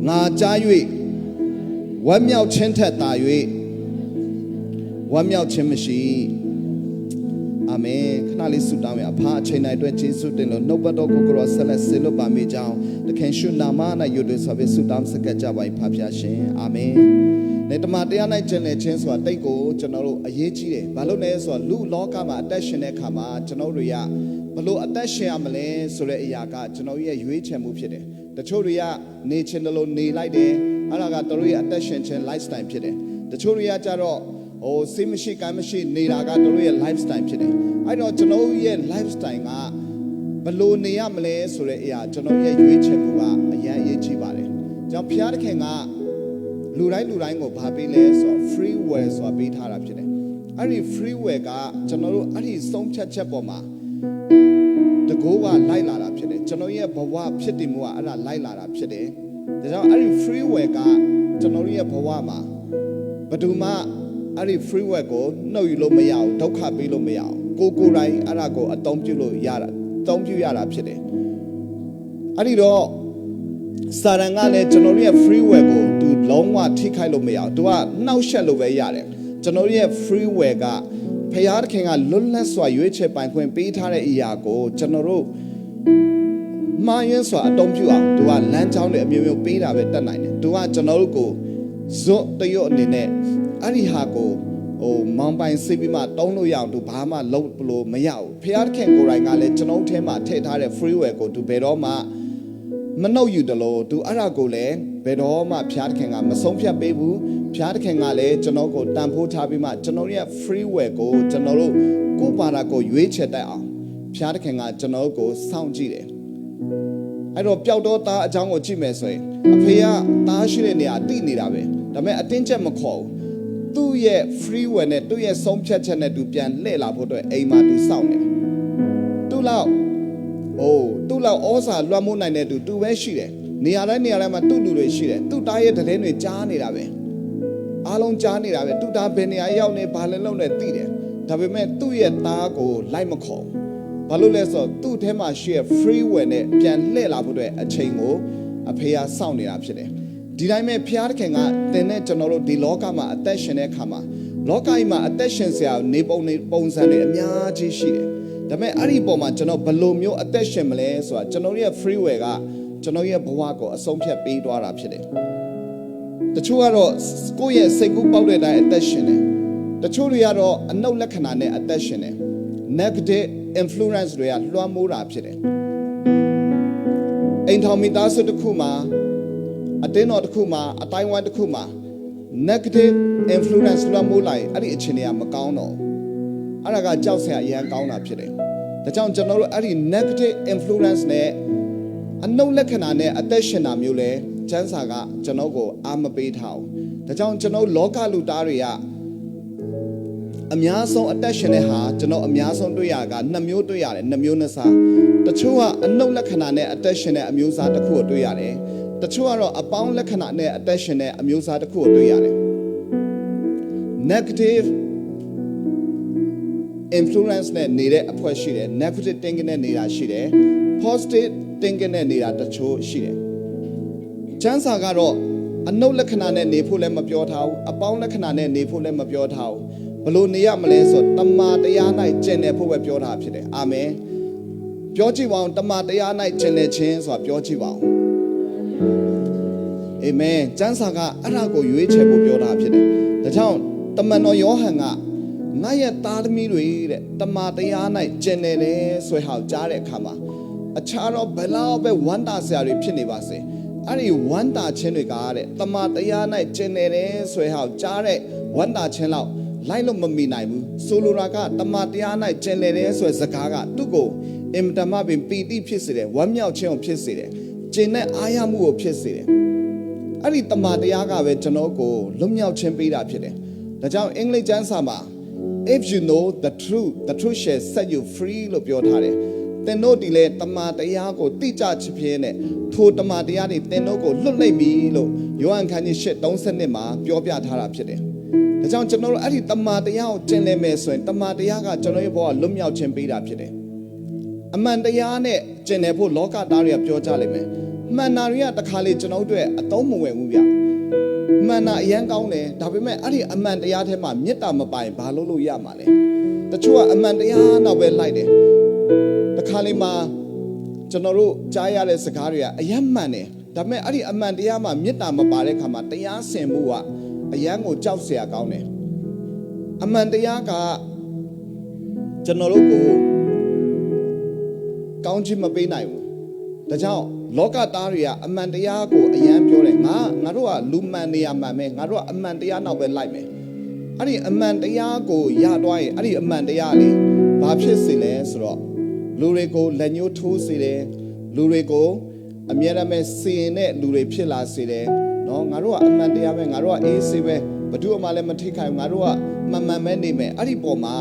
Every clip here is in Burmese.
ngā cha yue Wam yao chen tat ta yue Wam yao chen mashi Amen Khana li su ta me apha achain nai twet Jesu tin lo nopat taw ko kro set let sin luat pa me jaung Takhin shut nama nai yut twe so phit su tam sakat ja ba pha phya shin Amen Ne tama taya nai chin le chin so tait ko chano lo aye ji de ba lo ne so lu loka ma atat shin de kha ma chano lo ya ba lo atat shin ya ma le so le aya ka chano ye yue chen mu phit de tacho lo ya ne chin lo ne lai de ara ka toro ye atat shin chen lifestyle phit de tacho lo ya ja ro Oh, see machine, can machine, need I got the real lifestyle today. I don't know yet lifestyle. Below Niamale, so yeah, to know ye, you chemuba, a ya ye chibare. Jump Pierre Kanga, Lurai of happy less or free words or beat her up today. I read free work, to know I read some chapoma. The Goa Laila up today. To know ye, Bawa, Pitimua, and a Laila up today. There's a free work, to know ye, Pawama. But do ma. Ari free work go no you lo ma yaw dukha pi lo ma yaw ko rai ara ko atom pyu lo yara tom pyu yara phit de ari do saran ga le chano ri free work go tu long wa thi khai lo ma yaw tu ka naw shat lo be yare chano ri free work ga phaya thakhin ga luat lat swa yue che pai khwin pe tha de iya ko chano ro ma yin swa atom pyu aw tu ka lan chang de a myew myew pe ta be tat nai de tu ka chano ro ko zot tayot ane ne Ari hako, oh, Mambai Sibima, don't know young to Bahama, low below Mayao. Piat can go right, Chano Tema, take her freeway go to Bedoma. Mano you the low to Aragole, Bedoma, Piat can Masompia Bebu, Piat can ale, Chanogo, Tampo Tabima, Chanoria freeway go, Chanolo, go Parago, you each at that. Piat can Chanogo, sound gide. I don't Piauta, Jango Chimesway. A Pia, Tashilenia, Dinirabe. The man attention McCall. Tu ye free when it tu ye som chat channel tu pian le la photo aim ma tu sound ne tu lao oh tu lao osa lwa mo nai ne tu be shi de ne ya lai ma tu lu lwe shi de tu ta ye thain lwe ja ni da be a long ja ni da be tu ta be ne ya yaw ne ba le long ne ti de da be me tu ye ta ko lai ma khaw ba lo le so tu the ma shi ye free when ne pian le la photo a chain ko a phe ya sound ni da phit deဒီတိုင်းမဲ့ဖျားခင်ကတင်တဲ့ကျွန်တော်တို့ဒီလောကမှာအသက်ရှင်တဲ့အခါမှာလောကကြီးမှာအသက်ရှင်စရာနေပုံစံတွေအများကြီးရှိတယ်။ဒါပေမဲ့အဲ့ဒီပုံမှာကျွန်တော်ဘယ်လိုမျိုးအသက်ရှင်မလဲဆိုတာကျွန်တော်ရဲ့ freeway ကကျွန်တော်ရဲ့ဘဝကိုအဆုံးဖြတ်ပေးသွားတာဖြစ်တယ်။တချို့ကတော့ကိုယ့်ရဲ့စိတ်ကူးပေါက်တဲ့အတိုင်းအသက်ရှင်တယ်။တချို့တွေကတော့အနှုတ်လက္ခဏာနဲ့အသက်ရှင်တယ်။ negative influence တွေကလွှမ်းမိုးတာဖြစ်တယ်။အိမ်ထောင်မိသားစုတစ်ခုမှာအတင်းတော်တစ်ခုမှာအတိုင်းဝိုင်းတစ်ခုမှာ negative influence လွှမ်းမိုးလိုက်အဲ့ဒီအခြေအနေကမကောင်းတော့အဲ့ဒါကကြောက်စရာအရန်ကောင်းတာဖြစ်တယ်။ဒါကြောင့်ကျွန်တော်တို့အဲ့ဒီ negative influence နဲ့အနှုတ်လက္ခဏာနဲ့အသက်ရှင်တာမျိုးလဲကျမ်းစာကကျွန်တော်ကိုအာမပေးထားအောင်။ဒါကြောင့်ကျွန်တော်လောကလူသားတွေကအများဆုံးအသက်ရှင်တဲ့ဟာကျွန်တော်အများဆုံးတွေ့ရက2မျိုးတွေ့ရတယ်2မျိုးနှစ်စား။တချို့ကအနှုတ်လက္ခဏာနဲ့အသက်ရှင်တဲ့အမျိုးအစားတစ်ခုကိုတွေ့ရတယ်။တချို့ကတော့အပေါင်းလက္ခဏာနဲ့အသက်ရှင်တဲ့အမျိုးအစားတစ်ခုကိုတွေ့ရတယ် negative influence နဲ့နေတဲ့အဖွဲ့ရှိတယ် negative thinking နဲ့နေတာရှိတယ် positive thinking နဲ့နေတာတချို့ရှိတယ်ကျမ်းစာကတော့အနှုတ်လက္ခဏာနဲ့နေဖို့လည်းမပြောထားဘူးအပေါင်းလက္ခဏာနဲ့နေဖို့လည်းမပြောထားဘူးဘလို့နေရမလဲဆိုတမန်တရား၌ကျင့်တယ်ဖို့ပဲပြောထားဖြစ်တယ်အာမင်ပြောကြည့်ပါဦးတမန်တရား၌ကျင့်တယ်ခြင်းဆိုတာပြောကြည့်ပါဦးအာမင်ကျမ်းစာကအဲ့ဒါကိုရွေးချယ်ဖို့ပြောတာဖြစ်တယ်ဒါကြောင့်တမန်တော်ယောဟန်ကငါရဲ့သားသမီးတွေတဲ့တမန်တရား၌ကျင့်တယ်လေဆိုဟောကြားတဲ့အခါမှာအခြားတော့ဘယ်လောက်ပဲဝမ်းသာစရာတွေဖြစ်နေပါစေအဲ့ဒီဝမ်းသာခြင်းတွေကတဲ့တမန်တရား၌ကျင့်တယ်လေဆိုဟောကြားတဲ့ဝမ်းသာခြင်းလောက်လိုက်လို့မမီနိုင်ဘူးဆိုလိုတာကတမန်တရား၌ကျင့်တယ်လေဆိုတဲ့စကားကသူ့ကိုအင်မတန်မှပင်ပီတိဖြစ်စေတယ်ဝမ်းမြောက်ခြင်းကိုဖြစ်စေတယ်ကျင့်တဲ့အားရမှုကိုဖြစ်စေတယ်အဲ့ဒီတမန်တရားကပဲကျွန်တော်ကိုလွတ်မြောက်ခြင်းပေးတာဖြစ်တယ်ဒါကြောင့်အင်္ဂလိပ်ကျမ်းစာမှာ if you know the truth shall set you free လို့ပြောထားတယ်သင်တို့ဒီလေတမန်တရားကိုသိကြချဖြစ်နေထိုတမန်တရားတွေသင်တို့ကိုလွတ်လိုက်ပြီလို့ယောဟန်ခန်းကြီး8:32မှာပြောပြထားတာဖြစ်တယ်ဒါကြောင့်ကျွန်တော်တို့အဲ့ဒီတမန်တရားကိုကျင့်လဲမယ်ဆိုရင်တမန်တရားကကျွန်တော်ရဲ့ဘဝလွတ်မြောက်ခြင်းပေးတာဖြစ်တယ်အမှန်တရားနဲ့ကျင့်တယ်ဖို့လောကသားတွေကပြောကြလိမ့်မယ် မှန်နာတွေကတခါလေကျွန်တော်တို့အသုံးမဝင်ဘူးဗျမှန်နာအရန်ကောင်းတယ်ဒါပေမဲ့အဲ့ဒီအမှန်တရားထဲမှာမေတ္တာမပိုင်ဘာလို့ရမှာလဲတချို့ကအမှန်တရားနောက်ပဲလိုက်တယ်တခါလေမှာကျွန်တော်တို့ကြားရတဲ့စကားတွေကအယမ်းမှန်တယ်ဒါပေမဲ့အဲ့ဒီအမှန်တရားမှာမေတ္တာမပါတဲ့ခါမှာတရားစင်မှုကအယမ်းကိုကြောက်စရာကောင်းတယ်အမှန်တရားကကျွန်တော်တို့ကိုကောင်းချီးမပေးနိုင်ဘူးဒါကြောင့်လောကသားတွေကအမှန်တရားကိုအယမ်းပြောတယ်ငါတို့ကလူမှန်နေရမှန်မယ်ငါတို့ကအမှန်တရားနောက်ပဲလိုက်မယ်အဲ့ဒီအမှန်တရားကိုရသွားရင်အဲ့ဒီအမှန်တရားလေးဘာဖြစ်စေလဲဆိုတော့လူတွေကိုလက်ညှိုးထိုးစေတယ်လူတွေကိုအမြဲတမ်းစီရင်တဲ့လူတွေဖြစ်လာစေတယ်နော်ငါတို့ကအမှန်တရားပဲငါတို့ကအေးဆေးပဲဘယ်သူမှလည်းမထိခိုက်ဘူးငါတို့ကမှန်ပဲနေမယ်အဲ့ဒီပုံမှာ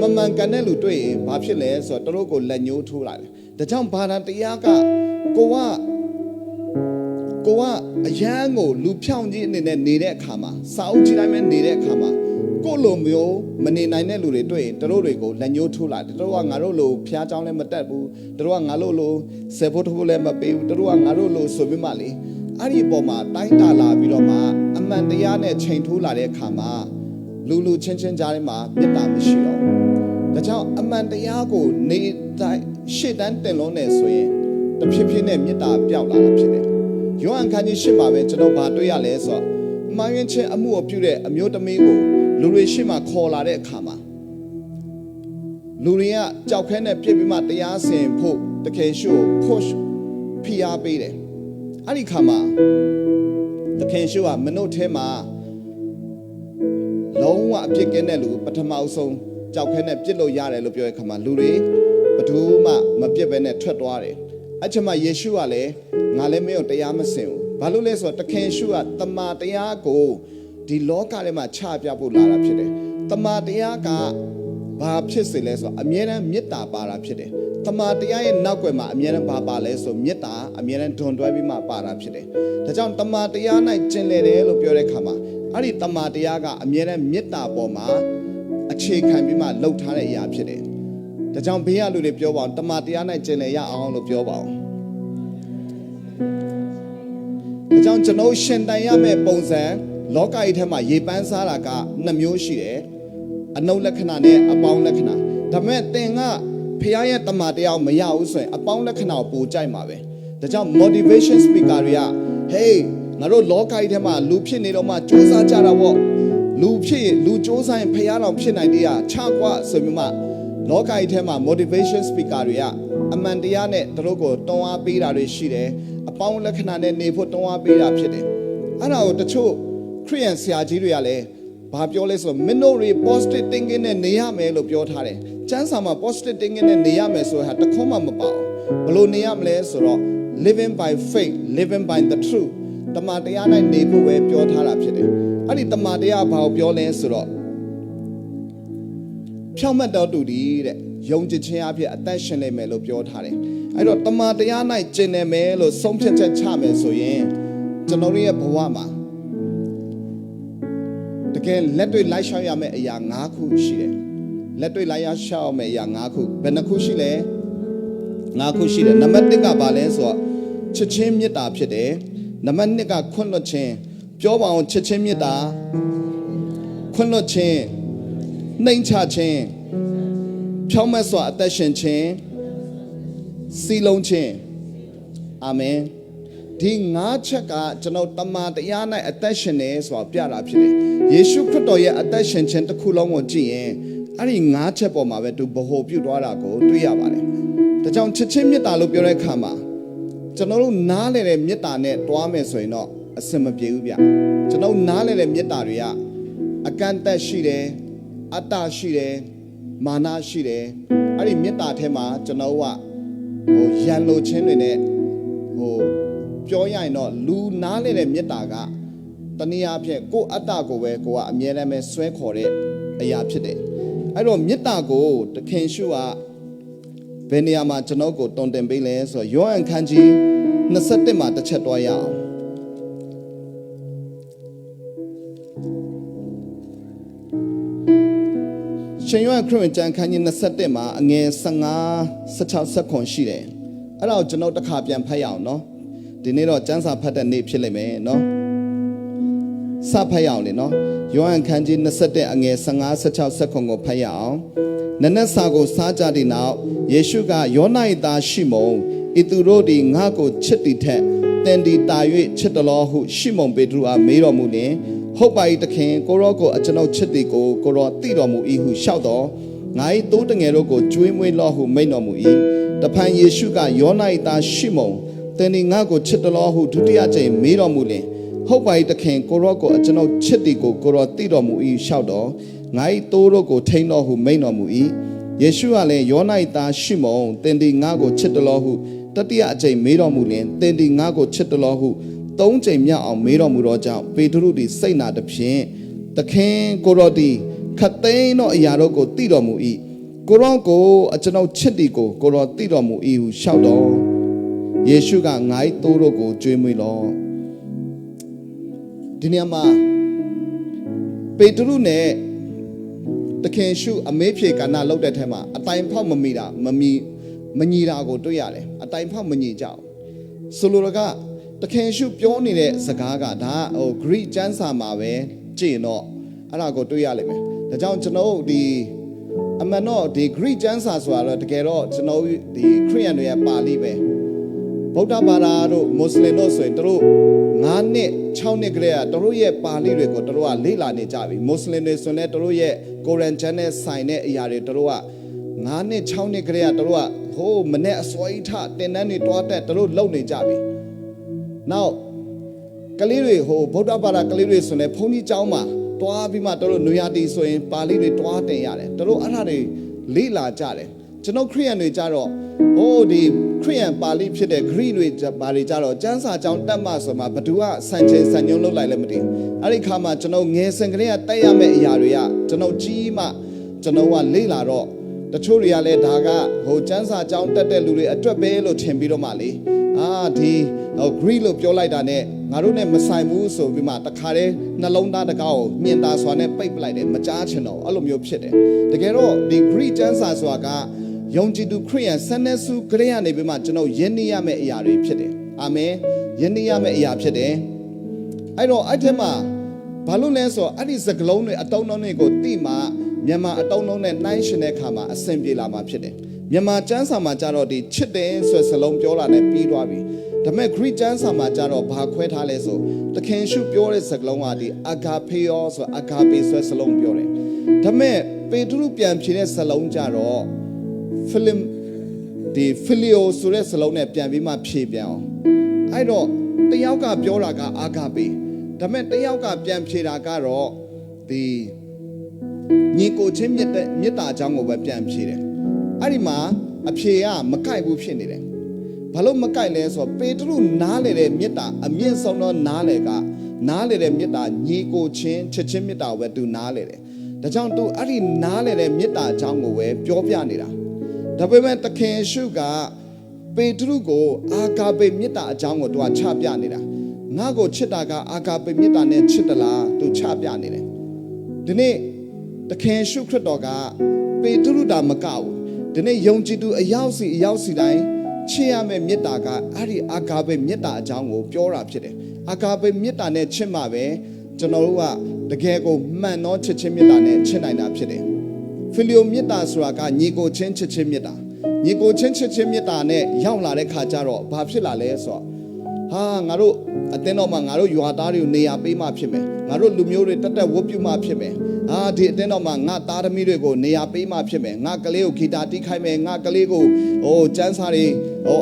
မမှန်ကန်တဲ့လူတွေ့ရင်ဘာဖြစ်လဲဆိုတော့တို့ကိုလက်ညှိုးထိုးလာတယ်ဒါကြောင့်ဘာသာတရားကကိုကအရန်ကိုလူဖြောင်းကြီးအနေနဲ့နေတဲ့အခါမှာစာအုပ်ကြည့်တိုင်းပဲနေတဲ့အခါမှာကိုလိုမျိုးမနေနိုင်တဲ့လူတွေတွေ့ရင်တို့တွေကိုလက်ညှိုးထိုးလာတယ်တို့ကငါတို့လိုဖျားเจ้าလည်းမတက်ဘူးတို့ကငါတို့လိုဆယ်ဖို့ထိုးလည်းမပေးဘူးတို့ကငါတို့လိုဆိုပြီးမှလေအဲ့ဒီပုံမှာတိုင်းတာလာပြီးတော့မှအမှန်တရားနဲ့ချိန်ထိုးလာတဲ့အခါမှာလူချင်းကြားထဲမှာမေတ္တာမရှိတော့ဘူးဒါကြောင့်အမှန်တရားကိုနေတိုင်းရှေ့တန်းတင်လုံးနေဆိုရင်တဖြည်းဖြည်းနဲ့မေတ္တာပျောက်လာတာဖြစ်တယ်ယောဟန်ခန်းကြီး8မှာပဲကျွန်တော်ဗာတွေ့ရလဲဆိုတော့မှားယွင်းခြင်းအမှုကိုပြုတဲ့အမျိုးသမီးကိုလူတွေရှေ့မှာခေါ်လာတဲ့အခါမှာလူတွေကကြောက်ခဲနဲ့ပြစ်ပြီးမှတရားစင်ဖို့တကယ်ရှို့ဖို့ဖိအားပေးတယ်အဲ့ဒီခါမှာတကယ်ရှို့ကမနုတ်ထဲမှာလုံးဝအပြစ်ကင်းတဲ့လူပထမအဆုံးကြောက်ခဲနဲ့ပြစ်လို့ရတယ်လို့ပြောတဲ့ခါမှာလူတွေဘယ်သူမှမပြစ်ဘဲနဲ့ထွက်သွားတယ်အဲ့ချိန်မှာယေရှုကလည်းငါလည်းမင်းကိုတရားမစင်ဘူးဘာလို့လဲဆိုတော့တခင်ရှုကတမန်တရားကိုဒီလောကထဲမှာချပြဖို့လာတာဖြစ်တယ်တမန်တရားကဘာဖြစ်စေလဲဆိုတော့အမြဲတမ်းမေတ္တာပါတာဖြစ်တယ်တမန်တရားရဲ့နောက်ွယ်မှာအမြဲတမ်းဘာပါလဲဆိုမေတ္တာအမြဲတမ်းဒွန်တွဲပြီးမှပါတာဖြစ်တယ်ဒါကြောင့်တမန်တရား၌ကျင်လည်တယ်လို့ပြောတဲ့ခါမှာအဲ့ဒီတမန်တရားကအမြဲတမ်းမေတ္တာပေါ်မှာအခြေခံပြီးမှလှုပ်ထားတဲ့အရာဖြစ်တယ်ဒါကြောင့်ဘေးကလူတွေပြောပါအောင်တမန်တရား၌ကျင်လည်ရအောင်လို့ပြောပါအောင်ဒါကြောင့်ကျွန်တော်ရှင်တန်ရမယ့်ပုံစံလောကကြီးထဲမှာရေပန်းစားတာက2မျိုးရှိတယ်အနုလက္ခဏာနဲ့အပေါင်းလက္ခဏာဒါပေမဲ့သင်ကဖခင်ရဲ့တမန်တရားမရဘူးဆိုရင်အပေါင်းလက္ခဏာကိုပိုကြိုက်မှာပဲဒါကြောင့် motivation speaker တွေက hey ငါတို့လောကကြီးထဲမှာလူဖြစ်နေတော့မှစူးစမ်းကြတာပေါ့လူစူးစမ်းရင်ဖခင်တော်ဖြစ်နိုင်တရားချကွာဆိုပြီးမှလောကကြီးထဲမှာ motivation speaker တွေကအမှန်တရားနဲ့တို့ကိုတွန်းအားပေးတာတွေရှိတယ်အပေါင်းလက္ခဏာနဲ့နေဖို့တွန်းအားပေးတာဖြစ်တယ်အဲ့ဒါကိုတချို့ခရိယန်ဆရာကြီးတွေကလည်းဘာပြောလဲဆိုတော့မင်းတို့တွေ positive thinking နဲ့နေရမယ်လို့ပြောထားတယ်ကျမ်းစာမှာ positive thinking နဲ့နေရမယ်ဆိုတာတခွန်းမှမပါဘူးဘယ်လိုနေရမလဲဆိုတော့ living by faith living by the truth တမန်တရားနဲ့နေဖို့ပဲပြောထားတာဖြစ်တယ်အဲ့ဒီတမန်တရားဘာကိုပြောလဲဆိုတော့ဖြောင့်မတ်တော်သူဒီတဲ့ယုံကြည်ခြင်းအဖြစ်အသက်ရှင်နေမယ်လို့ပြောထားတယ်အဲ့တော့တမန်တရား၌ကျင့်နေမယ်လို့ဆုံးဖြတ်ချက်ချမယ်ဆိုရင်ကျွန်တော်ရဲ့ဘဝမှာတကယ်လက်တွေ့လိုက်ရှောက်ရမယ့်အရာ5ခုရှိတယ်လက်တွေ့လိုက်ရှောက်ရမယ့်အရာ5ခုဘယ်နှခုရှိလဲ5ခုရှိတယ်နံပါတ်1ကဘာလဲဆိုတော့ချစ်ချင်းမေတ္တာဖြစ်တယ်နံပါတ်2ကခွင့်လွှတ်ခြင်းပြောပါအောင်ချစ်ချင်းမေတ္တာခွင့်လွှတ်ခြင်းနှိမ်ချခြင်းဖြောင့်မတ်စွာအသက်ရှင်ခြင်းစီလုံးခြင်းအာမင်ဒီ5ချက်ကကျွန်တော်တမန်တရား၌အသက်ရှင်နေဆိုတာပြတာဖြစ်တယ်ယေရှုခရစ်တော်ရဲ့အသက်ရှင်ခြင်းတစ်ခုလုံးကိုကြည့်ရင်အဲ့ဒီ5ချက်ပေါ်မှာပဲသူဗဟိုပြုသွားတာကိုတွေ့ရပါတယ်ဒါကြောင့်ချစ်ချင်းမေတ္တာလို့ပြောတဲ့အခါမှာကျွန်တော်တို့နားလည်တဲ့မေတ္တာနဲ့တွားမယ်ဆိုရင်တော့အဆင်မပြေဘူးဗျကျွန်တော်နားလည်တဲ့မေတ္တာတွေကအကန့်အသတ်ရှိတယ်အတ္တရှိတယ်မာနရှိတယ်အဲ့ဒီမေတ္တာထဲမှာကျွန်တော်ကရန်လိုခြင်းတွေနဲ့ပြောရရင်တော့လူနားလေတဲ့မေတ္တာကတနည်းအားဖြင့်ကိုယ်အတ္တကိုပဲကိုကအမြဲတမ်းပဲဆွဲခေါ်တဲ့အရာဖြစ်တယ်အဲ့တော့မေတ္တာကိုတခင်ရှုကဘယ်နေရာမှာကျွန်တော်ကိုတုံတင်ပေးလဲဆိုတော့ယောဟန်ခန်းကြီး21မှာတစ်ချက်တွားရအောင်ရှင်ယောဟန်ခရစ်ဝင်ကျမ်းခန်းကြီး21မှာအငယ်15 16 19ရှိတယ်အဲ့ဒါကိုကျွန်တော်တစ်ခါပြန်ဖတ်ရအောင်နော် ဒီနေ့တော့ကျမ်းစာဖတ်တဲ့နေ့ဖြစ်လိမ့်မယ်နော်စဖတ်ရအောင်လေနော်ယောဟန်ခန်းကြီး21အငယ်15 16 19ကိုဖတ်ရအောင်နနက်စာကိုစားကြတဲ့နောက်ယေရှုကယောန၏သားရှိမုန်ဤသူတို့သည်ငါ့ကိုချစ်သည်ထက်တင်ဒီတာ၍ချစ်တော်ဟုရှိမုန်ပေတရုအားမေးတော်မူလျှင်ဟုတ်ပါ၏သခင်ကိုရောကိုအကျွန်ုပ်ချစ်သည်ကိုကိုရောသိတော်မူ၏ဟုလျှောက်တော်ငါ၏တိုးတငယ်တို့ကိုကျွေးမွေးလော့ဟုမိန့်တော်မူ၏တဖန်ယေရှုကယောန၏သားရှိမုန်တင်ဒီငါ့ကိုချစ်တော်ဟုဒုတိယကြိမ်မေးတော်မူလျှင်ဟုတ်ပါ၏သခင်ကိုရောကိုအကျွန်ုပ်ချစ်သည်ကိုကိုရောသိတော်မူ၏လျှောက်တော်ငါ၏တိုးတို့ကိုထိန်းတော်ဟုမိန့်တော်မူ၏ယေရှုကလည်းယောန၏သားရှိမုန်တင်ဒီငါ့ကိုချစ်တော်ဟုတတိယအကြိမ်မေးတော်မူလျှင်တင်ဒီငါ့ကိုချစ်တော်ဟုသုံးကြိမ်မြောက်အောင်မေးတော်မူသောကြောင့်ပေတရုသည်စိတ်နာသဖြင့်သခင်ကိုရောသည်ခတ်သိမ်းသောအရာတို့ကိုသိတော်မူ၏ကိုရောကိုအကျွန်ုပ်ချစ်သည်ကိုကိုရောသိတော်မူ၏ဟုလျှောက်တော်ယေရှုကငါ၏တိုးတို့ကိုကျွေးမွေးလော့ဒီနေရာမှာပေတရုနဲ့သခင်ရှုအမေးဖြေကဏ္ဍလောက်တဲ့ထဲမှာအတိုင်ဖောက်မညီတာကိုတွေ့ရတယ်အတိုင်ဖောက်မညီကြအောင်ဆိုလိုကသခင်ရှုပြောနေတဲ့စကားကဒါဟို Greek ကျမ်းစာမှာပဲကြည့်တော့အဲ့ဒါကိုတွေ့ရလိမ့်မယ်ဒါကြောင့်ကျွန်တော်ဒီအမှန်တော့ဒီ Greek ကျမ်းစာဆိုတာတော့တကယ်တော့ကျွန်တော်ဒီခရစ်ယာန်တွေရဲ့ပါဠိပဲဗုဒ္ဓဘာသာတို့မွတ်စလင်တို့ဆိုရင်တို့9နှစ်6နှစ်ကလေးကတို့ရဲ့ပါဠိတွေကိုတို့ကလေ့လာနေကြပြီမွတ်စလင်တွေဆိုရင်တို့ရဲ့ကိုရန်ကျမ်းနဲ့ဆိုင်တဲ့အရာတွေတို့က9နှစ်6နှစ်ကလေးကတို့ကဟိုးမနဲ့အစွဲထတင်တန်းတွေတွားတက်တို့လုံနေကြပြီနောက်ကလေးတွေဟိုဗုဒ္ဓဘာသာကလေးတွေဆိုရင်ဘုန်းကြီးကျောင်းမှာတွားပြီးမှတို့နွေရာသီဆိုရင်ပါဠိတွေတွားတင်ရတယ်တို့အဲ့ဒါတွေလေ့လာကြတယ်ကျွန်တော်ခရစ်ယာန်တွေကြတော့ဟိုဒီခရစ်ယာန်ပါဠိဖြစ်တဲ့ Greek တွေဘာတွေကြတော့ကျမ်းစာကျောင်းတက်မှဆိုမှဘသူကစံချိန်စံညွှန်းလုပ်လိုက်လည်းမသိဘူးအဲ့ဒီခါမှာကျွန်တော်ငယ်စဉ်ကလေးကတက်ရမယ့်အရာတွေကကျွန်တော်ကြီးမှကျွန်တော်ကလေ့လာတော့တချို့တွေကလည်းဒါကဟိုကျမ်းစာကျောင်းတက်တဲ့လူတွေအတွက်ပဲလို့ထင်ပြီးတော့မှလေဒီဟို Greek လို့ပြောလိုက်တာနဲ့ငါတို့နဲ့မဆိုင်ဘူးဆိုပြီးမှတခါတည်းနှလုံးသားတကားကိုမြင်သာစွာနဲ့ပိတ်ပလိုက်တယ်မကြားချင်တော့အဲ့လိုမျိုးဖြစ်တယ်တကယ်တော့ဒီ Greek ကျမ်းစာဆိုတာကယုံကြည်သူခရစ်ယာန်ဆန်နေစုခရစ်ယာန်နေပြီးမှကျွန်တော်ယဉ်နေရမယ့်အရာတွေဖြစ်တယ်အာမင်ယဉ်နေရမယ့်အရာဖြစ်တယ်အဲ့တော့အဲ့ဒီမှာဘာလို့လဲဆိုတော့အဲ့ဒီစကလုံးတွေအတုံးလုံးတွေကိုသိမှမြန်မာအတုံးလုံးနဲ့နှိုင်းရှင်တဲ့အခါမှာအဆင်ပြေလာမှာဖြစ်တယ်မြန်မာကျမ်းစာမှာကြတော့ဒီချစ်တယ်ဆိုစလုံးပြောလာနဲ့ပြီးသွားပြီဒါပေမဲ့ Greek ကျမ်းစာမှာကြတော့ဘာခွဲထားလဲဆိုသခင်ရှုပြောတဲ့စကလုံးကဒီအာဂါဖေယောဆိုအာဂါပေဆိုစလုံးပြောတယ်ဒါပေမဲ့ပေတရုပြန်ဖြေတဲ့စလုံးကြတော့ဖီလီယိုဆိုတဲ့စလုံးနဲ့ပြန်ပြီးမှဖြေပြန်အောင်အဲ့တော့တယောက်ကပြောတာကအာဂါပေဒါပေမဲ့တယောက်ကပြန်ဖြေတာကတော့ဒီညီကိုချင်းမြတ်တာအကြောင်းကိုပဲပြန်ဖြေတယ်အဲ့ဒီမှာအဖြေကမကိုက်ဘူးဖြစ်နေတယ်ဘာလို့မကိုက်လဲဆိုတော့ပေတရုနားလေတဲ့မြတ်တာအမြင့်ဆုံးသောနားလေကနားလေတဲ့မြတ်တာညီကိုချင်းချစ်ချင်းမြတ်တာကိုပဲသူနားလေတယ်ဒါကြောင့်သူအဲ့ဒီနားလေတဲ့မြတ်တာအကြောင်းကိုပဲပြောပြနေတာဒါပေမဲ့သခင်ရှုကပေတရုကိုအာဂါပေမြတ်တာအကြောင်းကိုသူကချပြနေတာငါ့ကိုချစ်တာကအာဂါပေမြတ်တာနဲ့ချစ်တလားသူချပြနေတယ်ဒီနေ့သခင်ရှုခရစ်တော်ကပေတရုတာမကဘူးဒီနေ့ယုံကြည်သူအရောက်စီတိုင်းချစ်ရမယ့်မြတ်တာကအဲ့ဒီအာဂါပေမြတ်တာအကြောင်းကိုပြောတာဖြစ်တယ်အာဂါပေမြတ်တာနဲ့ချစ်မှပဲကျွန်တော်တို့ကတကယ်ကိုမှန်သောချစ်ချင်းမြတ်တာနဲ့ချစ်နိုင်တာဖြစ်တယ်ဖီလီယိုမြတ်တာဆိုတာကညီကိုချင်းချစ်ချင်းမြတ်တာညီကိုချင်းချစ်ချင်းမြတ်တာနဲ့ရောက်လာတဲ့ခါကျတော့ဘာဖြစ်လာလဲဆိုတော့ငါတို့အတင်းတော်မှာငါတို့ရွာသားတွေကိုနေရာပေးမှဖြစ်မယ်ငါတို့လူမျိုးတွေတက်တက်ဝတ်ပြုမှဖြစ်မယ်ဒီအတင်းတော်မှာငါသားသမီးတွေကိုနေရာပေးမှဖြစ်မယ်ငါကလေးကိုဂီတာတီးခိုင်းမယ်ငါကလေးကိုကျန်းစာတွေ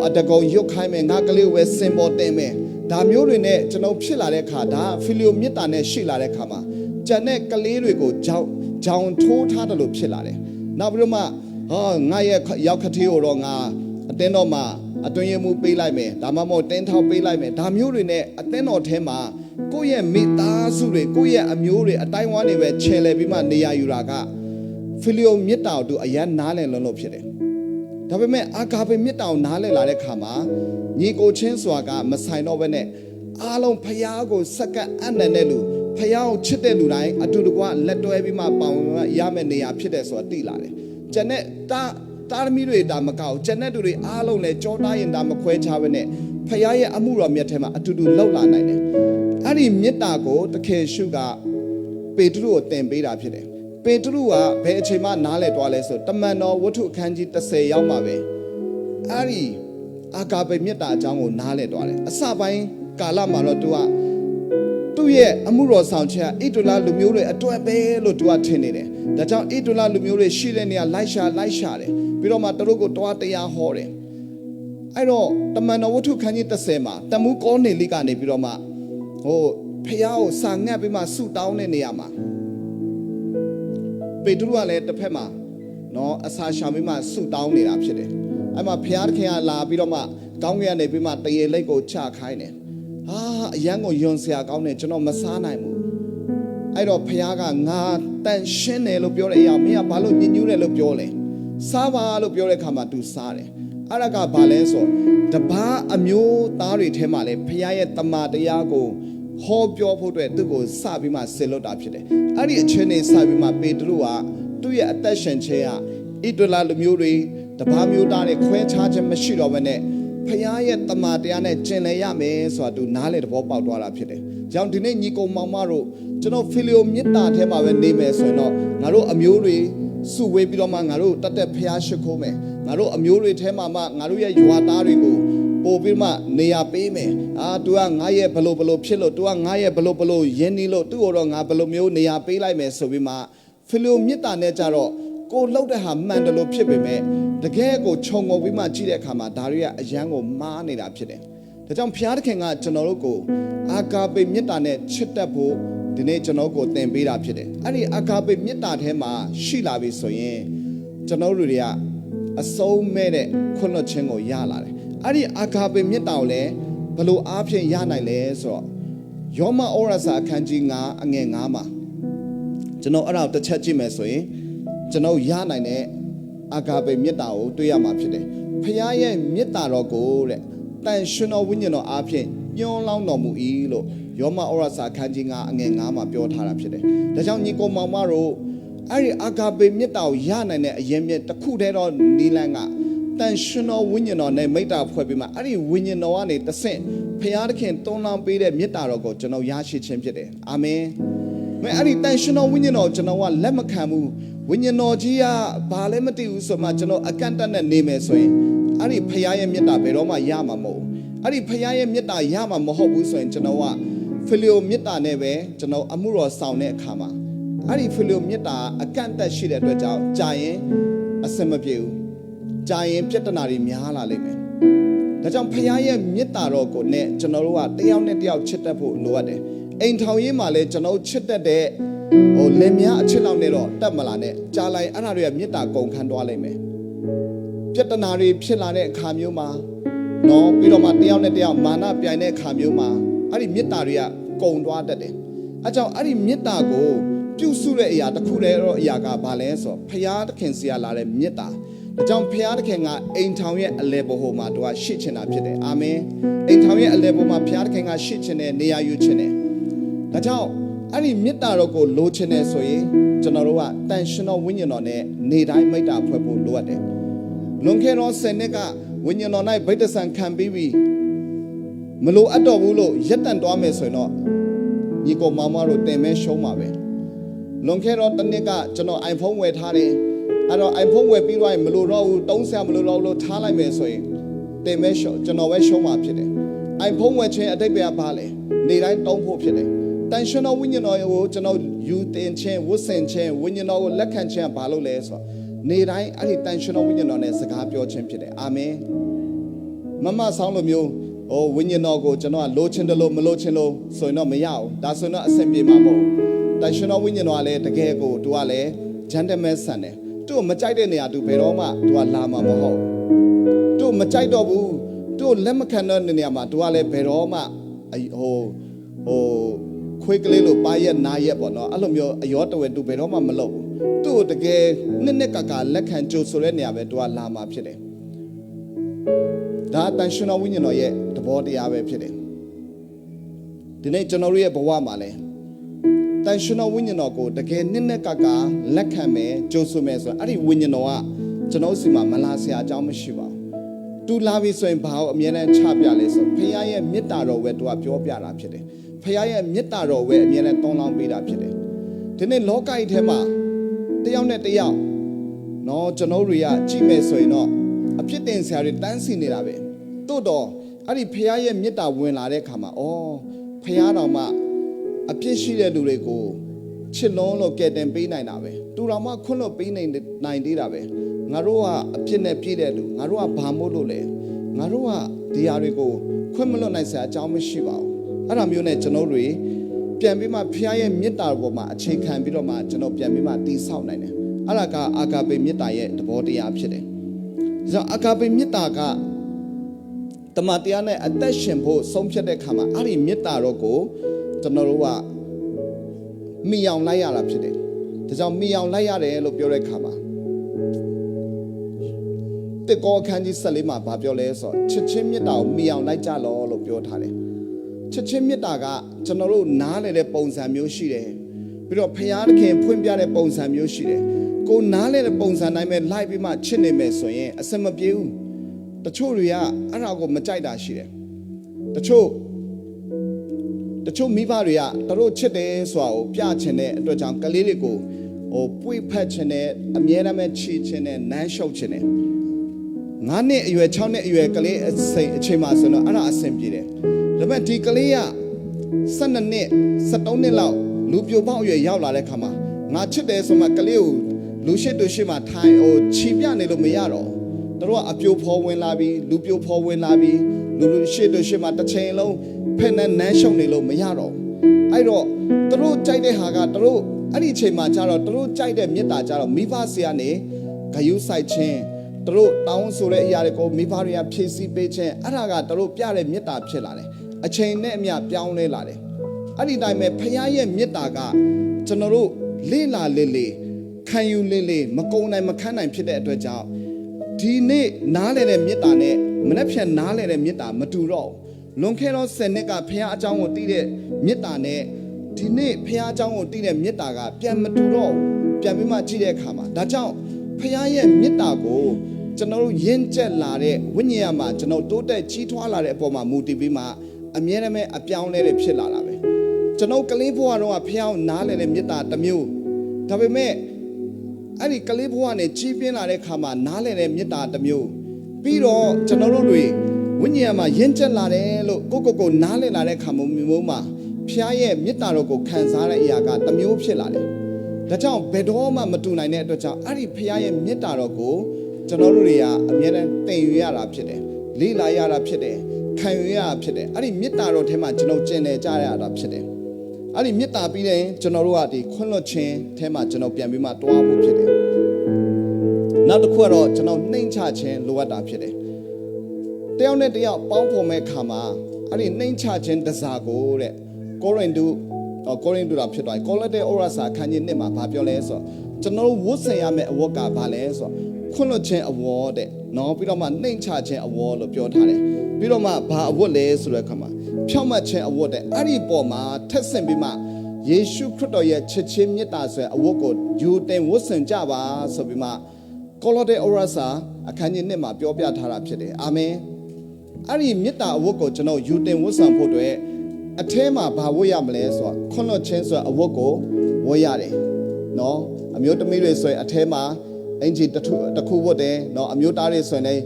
အတကုံရွတ်ခိုင်းမယ်ငါကလေးကိုပဲစင်ပေါ်တင်မယ်ဒါမျိုးတွေနဲ့ကျွန်တော်ဖြစ်လာတဲ့ခါဒါဖီလီယိုမြတ်တာနဲ့ရှိလာတဲ့ခါမှာကျန်တဲ့ကလေးတွေကိုဂျောင်ထိုးထားတယ်လို့ဖြစ်လာတယ်နောက်ပြီးတော့မှငါရဲ့ရောက်ခတိကိုတော့ငါအတင်းတော်မှာအတွင်းရမှုပေးလိုက်မယ်ဒါမှမဟုတ်တင်းထောက်ပေးလိုက်မယ်ဒါမျိုးတွေနဲ့အတင်းတော်ထဲမှာကိုယ့်ရဲ့မိသားစုတွေကိုယ့်ရဲ့အမျိုးတွေအတိုင်းဝမ်းတွေပဲခြေလှယ်ပြီးမှနေရယူတာကဖီလီယိုမြတ်တာတို့အရန်နားလည်လို့ဖြစ်တယ်ဒါပေမဲ့အာဂါပေမြတ်တာကိုနားလည်လာတဲ့ခါမှာညီကိုချင်းစွာကမဆိုင်တော့ဘဲနဲ့အားလုံးဖျားကိုစက္ကန့်အနံ့တဲ့လူဖျားကိုချစ်တဲ့လူတိုင်းအတူတကွလက်တွဲပြီးမှပေါင်ရမယ့်နေရာဖြစ်တယ်ဆိုတာသိလာတယ်ကျန်တဲ့တာသမီတွေဒါမကောက်ကျန်တဲ့သူတွေအားလုံးလည်းကြောတားရင်ဒါမခွဲခြားဘဲနဲ့ ဖခင်ရဲ့အမှုတော်မြတ်ထဲမှာအတူတူလှုပ်လာနိုင်တယ်အဲ့ဒီမေတ္တာကိုတခေရှုကပေတရုကိုသင်ပေးတာဖြစ်တယ်ပေတရုကဘယ်အချိန်မှနားလည်သွားလဲဆိုတမန်တော်ဝတ္ထုအခန်းကြီး30ရောက်မှာပဲအဲ့ဒီအာဂါပေမေတ္တာအကြောင်းကိုနားလည်သွားတယ်အစပိုင်းကာလမှာတော့သူကသူ့ရဲ့အမှုတော်ဆောင်ချက်ဣဒူလလူမျိုးတွေအတွက်ပဲလို့သူကထင်နေတယ်ဒါကြောင့်ဣဒူလလူမျိုးတွေရှိတဲ့နေရာလိုက်ရှာတယ်ပြီးတော့မှသူတို့ကိုတွားတရားဟောတယ်အဲ့တော့တမန်တော်ဝတ္ထုခန်းကြီး30မှာတမူးကောနေလိကနေပြီးတော့မှဖះကိုစာငတ်ပြီးမှဆုတောင်းတဲ့နေရာမှာပေတရုကလည်းတစ်ဖက်မှာအစာရှာပြီးမှဆုတောင်းနေတာဖြစ်တယ်အဲ့မှာဖះသခင်ကလာပြီးတော့မှကောင်းကင်ကနေပြီးမှတရေလိတ်ကိုချခိုင်းတယ်အရန်ကိုယွန်စရာကောင်းတယ်ကျွန်တော်မစားနိုင်ဘူးအဲ့တော့ဖះကငါတန်ရှင်းတယ်လို့ပြောတဲ့အရာမင်းကဘာလို့ညဉ့်ညူးတယ်လို့ပြောလဲစားပါလို့ပြောတဲ့အခါမှာ तू စားတယ်အဲ့ဒါကဘာလဲဆိုတပါးအမျိုးသားတွေထဲမှာလေဖះရဲ့တမန်တရားကိုဟောပြောဖို့အတွက်သူ့ကိုစပြီးမှဆင်လွတ်တာဖြစ်တယ်အဲ့ဒီအချိန်နဲ့စပြီးမှပေတရုကသူ့ရဲ့အသက်ရှင်ခြင်းကဣဒလလူမျိုးတွေတပါးမျိုးသားတွေခွဲခြားခြင်းမရှိတော့ဘဲနဲ့ဖခင်ရဲ့တမန်တရားနဲ့ကျင်လည်ရမယ်ဆိုတာသူနားလေသဘောပေါက်သွားတာဖြစ်တယ်။ကြောင့်ဒီနေ့ညီကောင်မောင်မတို့ကျွန်တော်ဖီလီယိုမေတ္တာထဲမှာပဲနေမယ်ဆိုရင်တော့ငါတို့အမျိုးတွေစုဝေးပြီးတော့မှငါတို့တတ်တဲ့ဖခင်ရှိခိုးမယ်။ငါတို့အမျိုးတွေထဲမှာမှငါတို့ရဲ့ရွာသားတွေကိုပို့ပြီးမှနေရာပေးမယ်။तू ကငါရဲ့ဘလို့ဖြစ်လို့ तू ကငါရဲ့ဘလို့ယဉ်နီးလို့သူ့ကိုတော့ငါဘလို့မျိုးနေရာပေးလိုက်မယ်ဆိုပြီးမှဖီလီယိုမေတ္တာနဲ့ကြတော့ကိုလှုပ်တဲ့ဟာမှန်တယ်လို့ဖြစ်ပေမဲ့တကယ်ကိုခြုံငုံပြီးမှကြည့်တဲ့အခါမှာဒါတွေကအယံကိုမားနေတာဖြစ်တယ်။ဒါကြောင့်ဘုရားသခင်ကကျွန်တော်တို့ကိုအာဂါပေမေတ္တာနဲ့ချစ်တတ်ဖို့ဒီနေ့ကျွန်တော်ကိုသင်ပေးတာဖြစ်တယ်။အဲ့ဒီအာဂါပေမေတ္တာထဲမှာရှိလာပြီဆိုရင်ကျွန်တော်တို့တွေကအဆုံးမဲ့တဲ့ခွင့်လွှတ်ခြင်းကိုရလာတယ်။အဲ့ဒီအာဂါပေမေတ္တာကိုလည်းဘလို့အားဖြင့်ရနိုင်လဲဆိုတော့ယောမဩရစာအခန်းကြီး9အငယ်9မှာကျွန်တော်အဲ့ဒါတစ်ချက်ကြည့်မယ်ဆိုရင်ကျွန်တော်ရနိုင်တဲ့အာဂါပေမေတ္တာကိုတွေ့ရမှာဖြစ်တယ်။ဖခင်ရဲ့မေတ္တာတော်ကိုတဲ့တန်ရှင်တော်ဝိညာဉ်တော်အားဖြင့်ညွှန်းလောင်းတော်မူ၏လို့ယောမဩရစာအခန်းကြီး9အငယ်9မှာပြောထားတာဖြစ်တယ်။ဒါကြောင့်ညီကောင်မောင်မတို့အဲ့ဒီအာဂါပေမေတ္တာကိုရနိုင်တဲ့အရင်မြတ်တစ်ခုတည်းတော့နီလန်းကတန်ရှင်တော်ဝိညာဉ်တော်နဲ့မေတ္တာဖွဲ့ပြီးမှအဲ့ဒီဝိညာဉ်တော်ကနေတဆင့်ဖခင်သခင်တွန်းလောင်းပေးတဲ့မေတ္တာတော်ကိုကျွန်တော်ရရှိခြင်းဖြစ်တယ်။အာမင်။အဲ့ဒီတန်ရှင်တော်ဝိညာဉ်တော်ကျွန်တော်ကလက်မခံဘူးဝိညာဉ်တော်ကြီးကဘာလဲမသိဘူးဆိုမှကျွန်တော်အကန့်အသတ်နဲ့နေမယ်ဆိုရင်အဲ့ဒီဖခင်ရဲ့မေတ္တာဘယ်တော့မှရမှာမဟုတ်ဘူးအဲ့ဒီဖခင်ရဲ့မေတ္တာရမှာမဟုတ်ဘူးဆိုရင်ကျွန်တော်ကဖီလီယိုမေတ္တာနဲ့ပဲကျွန်တော်အမှုတော်ဆောင်တဲ့အခါမှာအဲ့ဒီဖီလီယိုမေတ္တာအကန့်အသတ်ရှိတဲ့အတွက်ကြောင့်ကြာရင်အစမပြေဘူးကြာရင်ပြဿနာတွေများလာလိမ့်မယ်ဒါကြောင့်ဖခင်ရဲ့မေတ္တာတော်ကိုနဲ့ကျွန်တော်တို့ကတယောက်နဲ့တယောက်ချစ်တတ်ဖို့လိုအပ်တယ်အိမ်ထောင်ရေးမှာလည်းကျွန်တော်ချစ်တတ်တဲ့လင်မယားအချစ်လောက်နဲ့တော့တတ်မလာနဲ့ကြာလိုက်အဲ့ဒါတွေကမေတ္တာကုန်ခန်းသွားလိမ့်မယ်ပြဿနာတွေဖြစ်လာတဲ့အခါမျိုးမှာပြီးတော့မှတယောက်နဲ့တယောက်မာနပြိုင်တဲ့အခါမျိုးမှာအဲ့ဒီမေတ္တာတွေကကုန်သွားတတ်တယ်အဲကြောင့်အဲ့ဒီမေတ္တာကိုပြုစုတဲ့အရာတစ်ခုတည်းတော့အရာကဘာလဲဆိုတော့ဖခင်သခင်စီရလာတဲ့မေတ္တာဒါကြောင့်ဖခင်သခင်ကအိမ်ထောင်ရဲ့အလယ်ဘိုမှာသူကရှိချင်တာဖြစ်တယ်အာမင်အိမ်ထောင်ရဲ့အလယ်ဘိုမှာဖခင်သခင်ကရှိချင်တယ်နေရာယူချင်တယ်ဒါကြောင့်အဲ့ဒီမေတ္တာတော်ကိုလိုချင်တယ်ဆိုရင်ကျွန်တော်တို့ကတန်ရှင်တော်ဝိညာဉ်တော်နဲ့နေတိုင်းမေတ္တာဖွဲ့ဖို့လိုအပ်တယ်လွန်ခဲ့သော10နှစ်ကဝိညာဉ်တော်၌ဗိတ္တဆံခံပြီးပြီမလိုအပ်တော့ဘူးလို့ရက်တန့်သွားမယ်ဆိုရင်တော့ညီကောင်မောင်မတို့တင်မဲရှုံးပါပဲလွန်ခဲ့သောတစ်နှစ်ကကျွန်တော် iPhone ဝယ်ထားတယ်အဲ့တော့ iPhone ဝယ်ပြီးတော့မလိုတော့ဘူးတုံးဆရာမလိုတော့လို့ထားလိုက်မယ်ဆိုရင်တင်မဲရှုံးကျွန်တော်ပဲရှုံးမှာဖြစ်တယ် iPhone ဝယ်ခြင်းအတိတ်ပဲပါလေနေတိုင်းတုံးဖို့ဖြစ်တယ်တန်ရှင်တော်ဝိညာဉ်တော်ကိုကျွန်တော်ယူတင်ခြင်းဝတ်ဆင်ခြင်းဝိညာဉ်တော်ကိုလက်ခံခြင်းဘာလို့လဲဆိုတော့နေတိုင်းအဲ့ဒီတန်ရှင်တော်ဝိညာဉ်တော်နဲ့စကားပြောခြင်းဖြစ်တယ်အာမင်မမဆောင်းလိုမျိုးဝိညာဉ်တော်ကိုကျွန်တော်ကလိုချင်တယ်လို့မလိုချင်လို့ဆိုရင်တော့မရဘူးဒါဆိုရင်တော့အဆင်ပြေမှာမဟုတ်တန်ရှင်တော်ဝိညာဉ်တော်ကလည်းတကယ်ကိုသူကလည်းဂျန်တမန်ဆန်တယ်သူ့ကိုမကြိုက်တဲ့နေရာသူဘယ်တော့မှသူကလာမှာမဟုတ်သူ့မကြိုက်တော့ဘူးသူ့လက်မခံတဲ့နေရာမှာသူကလည်းဘယ်တော့မှခွေးကလေးလိုပါရက်နာရက်ပေါ့နော်အဲ့လိုမျိုးအရောတဝဲသူဘယ်တော့မှမလုပ်ဘူးသူ့ကိုတကယ်နှစ်ကလက်ခံကြိုဆိုတဲ့နေရာပဲသူကလာမှာဖြစ်တယ်ဒါတန်ရှင်တော်ဝိညာဉ်တော်ရဲ့သဘောတရားပဲဖြစ်တယ်ဒီနေ့ကျွန်တော်တို့ရဲ့ဘဝမှာလဲတန်ရှင်တော်ဝိညာဉ်တော်ကိုတကယ်နှစ်ကလက်ခံမယ်ကြိုဆိုမယ်ဆိုတော့အဲ့ဒီဝိညာဉ်တော်ကကျွန်တော်စီမှာမလာစရာအကြောင်းမရှိပါဘူး တူလာပြီဆိုရင်ဘာကိုအမြဲတမ်းချပြလဲဆိုဖခင်ရဲ့မေတ္တာတော်ဝဲသူကပြောပြတာဖြစ်တယ်ဖခင်ရဲ့မေတ္တာတော်ဝဲအမြဲတမ်းတောင်းလောင်းပေးတာဖြစ်တယ်ဒီနေ့လောကကြီးထဲမှာတယောက်နဲ့တယောက်နော်ကျွန်တော်တွေကကြည့်မယ်ဆိုရင်တော့အဖြစ်တင်ဆရာတွေတန်းစီနေတာပဲတိုးတော့အဲ့ဒီဖခင်ရဲ့မေတ္တာဝင်လာတဲ့ခါမှာဖခင်တော်မှအပြစ်ရှိတဲ့လူတွေကိုချစ်လုံးလို့ကယ်တင်ပေးနိုင်တာပဲသူတော်မှခွင့်လွှတ်ပေးနိုင်သေးတာပဲငါတို့ကအပြစ်နဲ့ပြည့်တဲ့လူငါတို့ကဘာမို့လို့လဲငါတို့ကဒီဟာတွေကိုခွင့်မလွှတ်နိုင်စရာအကြောင်းမရှိပါဘူးအဲ့ဒါမျိုးနဲ့ကျွန်တော်တို့ပြန်ပြီးမှဖခင်ရဲ့မေတ္တာပေါ်မှာအခြေခံပြီးတော့မှကျွန်တော်ပြန်ပြီးမှတည်ဆောက်နိုင်တယ်အဲ့ဒါကအာဂါပေမေတ္တာရဲ့သဘောတရားဖြစ်တယ်ဒါကြောင့်အာဂါပေမေတ္တာကတမန်တရားနဲ့အသက်ရှင်ဖို့ဆုံးဖြတ်တဲ့ခါမှာအဲ့ဒီမေတ္တာတော်ကိုကျွန်တော်တို့ကမိအောင်လိုက်ရတာဖြစ်တယ်ဒါကြောင့်မိအောင်လိုက်ရတယ်လို့ပြောတဲ့ခါမှာတေကောခန်းကြီး14မှာဗာပြောလဲဆိုချစ်ချင်းမေတ္တာကိုမိအောင်လိုက်ကြလောလို့ပြောထားတယ်ချစ်ချင်းမေတ္တာကကျွန်တော်တို့နားလည်တဲ့ပုံစံမျိုးရှိတယ်ပြီးတော့ဖခင်သခင်ဖွင့်ပြတဲ့ပုံစံမျိုးရှိတယ်ကိုနားလည်တဲ့ပုံစံတိုင်းပဲလိုက်ပြီးမှချစ်နေမယ်ဆိုရင်အစမပြေဘူးတချို့တွေကအဲ့ဒါကိုမကြိုက်တာရှိတယ်တချို့မိဘတွေကတို့ချစ်တယ်ဆိုတာကိုပြချင်တဲ့အတွက်ကြောင့်ကလေးတွေကိုပွေဖက်ချင်တဲ့အမြဲတမ်းချီချင်တဲ့နမ်းရှုပ်ချင်တဲ့9နှစ်အရွယ်6နှစ်အရွယ်ကလေးအချိန်မှာဆိုတော့အဲ့ဒါအဆင်ပြေတယ်ဒါပေမဲ့ဒီကလေးက12နှစ်13နှစ်လောက်လူပြိုပေါက်အရွယ်ရောက်လာတဲ့ခါမှာငါချစ်တယ်ဆိုမှကလေးကိုလူရှိတူရှိမှထိုင်ချီပြနေလို့မရတော့တို့ကအပြိုဖော်ဝင်လာပြီးလူပြိုဖော်ဝင်လာပြီးလူရှိတူရှိမှတစ်ချိန်လုံးဖက်နဲ့နမ်းရှုံနေလို့မရတော့အဲ့တော့တို့ကြိုက်တဲ့ဟာကတို့အဲ့ဒီအချိန်မှာကျတော့တို့ကြိုက်တဲ့မေတ္တာကျတော့မိဘဆီကနေဂယုဆိုင်ခြင်းတို့တောင်းဆိုတဲ့အရာတွေကိုမိဘတွေကဖြည့်ဆည်းပေးခြင်းအဲ့ဒါကတို့ပြတဲ့မေတ္တာဖြစ်လာတယ်အချိန်နဲ့အမျှပြောင်းလဲလာတယ်အဲ့ဒီတိုင်းပဲဖခင်ရဲ့မေတ္တာကကျွန်တော်တို့လေးလာလေးခံယူလေးမကုံနိုင်မခန်းနိုင်ဖြစ်တဲ့အတွက်ကြောင့်ဒီနေ့နားလည်တဲ့မေတ္တာနဲ့မနှက်ဖြန်နားလည်တဲ့မေတ္တာမတူတော့လွန်ခဲ့သော10နှစ်ကဖခင်အကြောင်းကိုသိတဲ့မေတ္တာနဲ့ဒီနေ့ဖခင်အကြောင်းကိုသိတဲ့မေတ္တာကပြန်မတူတော့ပြန်ပြီးမှကြည့်တဲ့အခါမှာဒါကြောင့်ဖခင်ရဲ့မေတ္တာကိုကျွန်တော်တို့ယဉ်ကျက်လာတဲ့ဝိညာဉ်ရမှာကျွန်တော်တိုးတက်ကြီးထွားလာတဲ့အပေါ်မှာမူတည်ပြီးမှအမြဲတမ်းအပြောင်းလဲတဲ့ဖြစ်လာတာပဲကျွန်တော်ကလေးဘဝတော့ဖခင်ကိုနားလည်တဲ့မေတ္တာတစ်မျိုးဒါပေမဲ့အဲ့ဒီကလေးဘဝနဲ့ကြီးပြင်းလာတဲ့ခါမှာနားလည်တဲ့မေတ္တာတစ်မျိုးပြီးတော့ကျွန်တော်တို့တွေဝိညာဉ်မှာယဉ်ကျက်လာတယ်လို့ကိုနားလည်လာတဲ့ခါမျိုးမှာဖခင်ရဲ့မေတ္တာတော်ကိုခံစားတဲ့အရာကတစ်မျိုးဖြစ်လာတယ်ဒါကြောင့်ဘယ်တော့မှမတူနိုင်တဲ့အတွက်ကြောင့်အဲ့ဒီဖခင်ရဲ့မေတ္တာတော်ကိုကျွန်တော်တို့တွေကအမြဲတမ်းသင်ယူရတာဖြစ်တယ်လေ့လာရတာဖြစ်တယ်ခံယူရတာဖြစ်တယ်အဲ့ဒီမေတ္တာတော်ထဲမှာကျွန်တော်ကျင့်တယ်ကြရတာဖြစ်တယ်အဲ့ဒီမေတ္တာပြီးတဲ့ကျွန်တော်တို့ကဒီခွင့်လွှတ်ခြင်းထဲမှာကျွန်တော်ပြန်ပြီးမှတွားဖို့ဖြစ်တယ်နောက်တစ်ခုကတော့ကျွန်တော်နှိမ့်ချခြင်းလိုအပ်တာဖြစ်တယ်တယောက်နဲ့တယောက်ပေါင်းဖော်မဲ့ခါမှာအဲ့ဒီနှိမ့်ချခြင်းတစားကိုတဲ့ကိုရိန္သုတာဖြစ်သွားတယ်ကောလတဲ့ဩရစာခန်းကြီး1မှာဗာပြောလဲဆိုတော့ကျွန်တော်တို့ဝတ်ဆင်ရမယ့်အဝတ်ကဘာလဲဆိုတော့ခွင့်လွှတ်ခြင်းအဝတ်တဲ့နော်ပြီးတော့မှနှိမ့်ချခြင်းအဝတ်လို့ပြောထားတယ်ပြီးတော့မှဘာအဝတ်လဲဆိုတဲ့အခါမှာဖြောင့်မတ်ခြင်းအဝတ်တဲ့အဲ့ဒီပေါ်မှာထက်ဆင့်ပြီးမှယေရှုခရစ်တော်ရဲ့ချစ်ခြင်းမေတ္တာဆိုတဲ့အဝတ်ကိုယူတင်ဝတ်ဆင်ကြပါဆိုပြီးမှကောလတဲ့ဩရစာအခန်းကြီး1မှာပြောပြထားတာဖြစ်တယ်အာမင်အဲ့ဒီမေတ္တာအဝတ်ကိုကျွန်တော်ယူတင်ဝတ်ဆင်ဖို့အတွက်အထဲမှာဘာဝတ်ရမလဲဆိုတော့ခွင့်လွှတ်ခြင်းဆိုတဲ့အဝတ်ကိုဝတ်ရတယ်နော်အမျိုးသမီးတွေဆိုရင်အထဲမှာအင်ဂျီတစ်ခုဝတ်တယ်နော်အမျိုးသားတွေဆိုရင်လည်း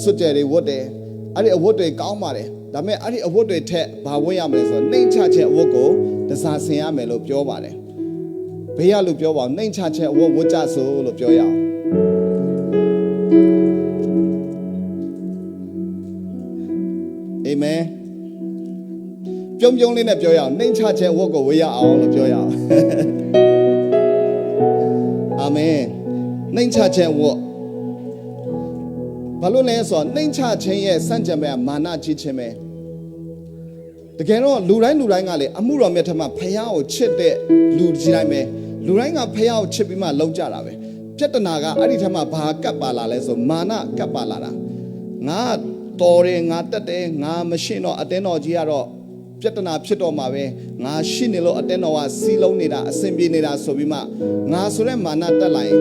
စွတ်ကြဲတွေဝတ်တယ်အဲ့ဒီအဝတ်တွေကောင်းပါတယ်ဒါပေမဲ့အဲ့ဒီအဝတ်တွေထက်ဘာဝတ်ရမလဲဆိုတော့နှိမ့်ချခြင်းအဝတ်ကိုတစားဆင်ရမယ်လို့ပြောပါတယ်ဘေးရလို့ပြောပါအောင်နှိမ့်ချခြင်းအဝတ်ဝတ်ကြဆိုလို့ပြောရအောင်အာမင်ပြုံးလေးနဲ့ပြောရအောင်နှိမ့်ချခြင်းအဝတ်ကိုဝတ်ရအောင်လို့ပြောရအောင်အာမင်နှိမ့်ချခြင်းဝတ်ဘာလို့လဲဆိုတော့နှိမ့်ချခြင်းရဲ့စန့်ကျင်ဘက်ကမာနကြီးခြင်းပဲတကယ်တော့လူတိုင်းကလေအမှုတော်မြတ်ထက်မှဖယားကိုချစ်တဲ့လူကြီးတိုင်းပဲလူတိုင်းကဖယားကိုချစ်ပြီးမှလုံကြတာပဲပြဿနာကအဲ့ဒီထက်မှဘာကပ်ပါလာလဲဆိုမာနကပ်ပါလာတာငါတော်တယ်ငါတက်တယ်ငါမရှိတော့အတင်းတော်ကြီးကတော့ပြဿနာဖြစ်တော့မှာပဲငါရှိနေလို့အတင်းတော်ကစီးလုံးနေတာအဆင်ပြေနေတာဆိုပြီးမှငါဆိုတဲ့မာနတက်လိုက်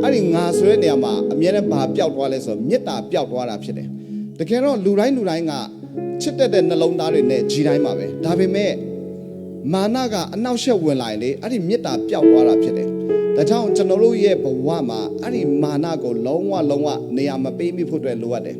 အဲ့ဒီငါဆိုတဲ့နေရာမှာအမြဲတမ်းဘာပျောက်သွားလဲဆိုတော့မေတ္တာပျောက်သွားတာဖြစ်တယ် တကယ်တော့လူတိုင်းကချစ်တဲ့နှလုံးသားတွေနဲ့ကြီးတိုင်းပါပဲဒါပေမဲ့မာနကအနောက်ရှက်ဝင်လာရင်လေအဲ့ဒီမေတ္တာပျောက်သွားတာဖြစ်တယ်ဒါကြောင့်ကျွန်တော်တို့ရဲ့ဘဝမှာအဲ့ဒီမာနကိုလုံးဝနေရာမပေးမိဖို့အတွက်လိုအပ်တယ်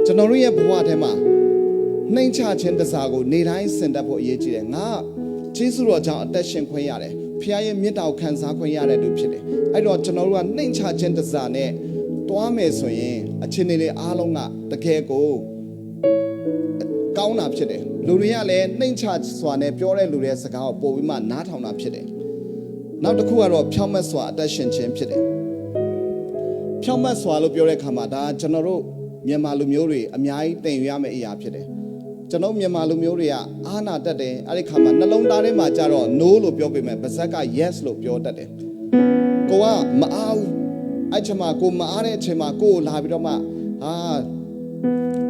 ကျွန်တော်တို့ရဲ့ဘဝထဲမှာနှိမ်ချခြင်းတစားကိုနေတိုင်းစင်တတ်ဖို့အရေးကြီးတယ်ငါကျေးဇူးတော်ကြောင့်အသက်ရှင်ခွင့်ရတယ်ဖခင်ရဲ့မေတ္တာကိုခံစားခွင့်ရတဲ့လူဖြစ်တယ်အဲ့တော့ကျွန်တော်တို့ကနှိမ်ချခြင်းတစားနဲ့တွားမယ်ဆိုရင်အချင်းတွေအားလုံးကတကယ်ကိုကောင်းတာဖြစ်တယ်လူတွေကလည်းနှိမ်ချစွာနဲ့ပြောတဲ့လူတွေရဲ့စကားကိုပို့ပြီးမှနားထောင်တာဖြစ်တယ်နောက်တစ်ခုကတော့ဖြောင့်မတ်စွာအသက်ရှင်ခြင်းဖြစ်တယ်ဖြောင့်မတ်စွာလို့ပြောတဲ့အခါမှာဒါကျွန်တော်တို့မြန်မာလူမျိုးတွေအများကြီးသင်ယူရမယ့်အရာဖြစ်တယ်ကျွန်တော်မြန်မာလူမျိုးတွေကအာနာတတ်တယ်အဲ့ဒီခါမှာနှလုံးသားထဲမှာကြတော့ no လို့ပြောပေမဲ့ပါဇက်က yes လို့ပြောတတ်တယ်ကိုကမအားဘူးအဲ့ချိန်မှာကိုမအားတဲ့အချိန်မှာကိုလာပြီးတော့မှ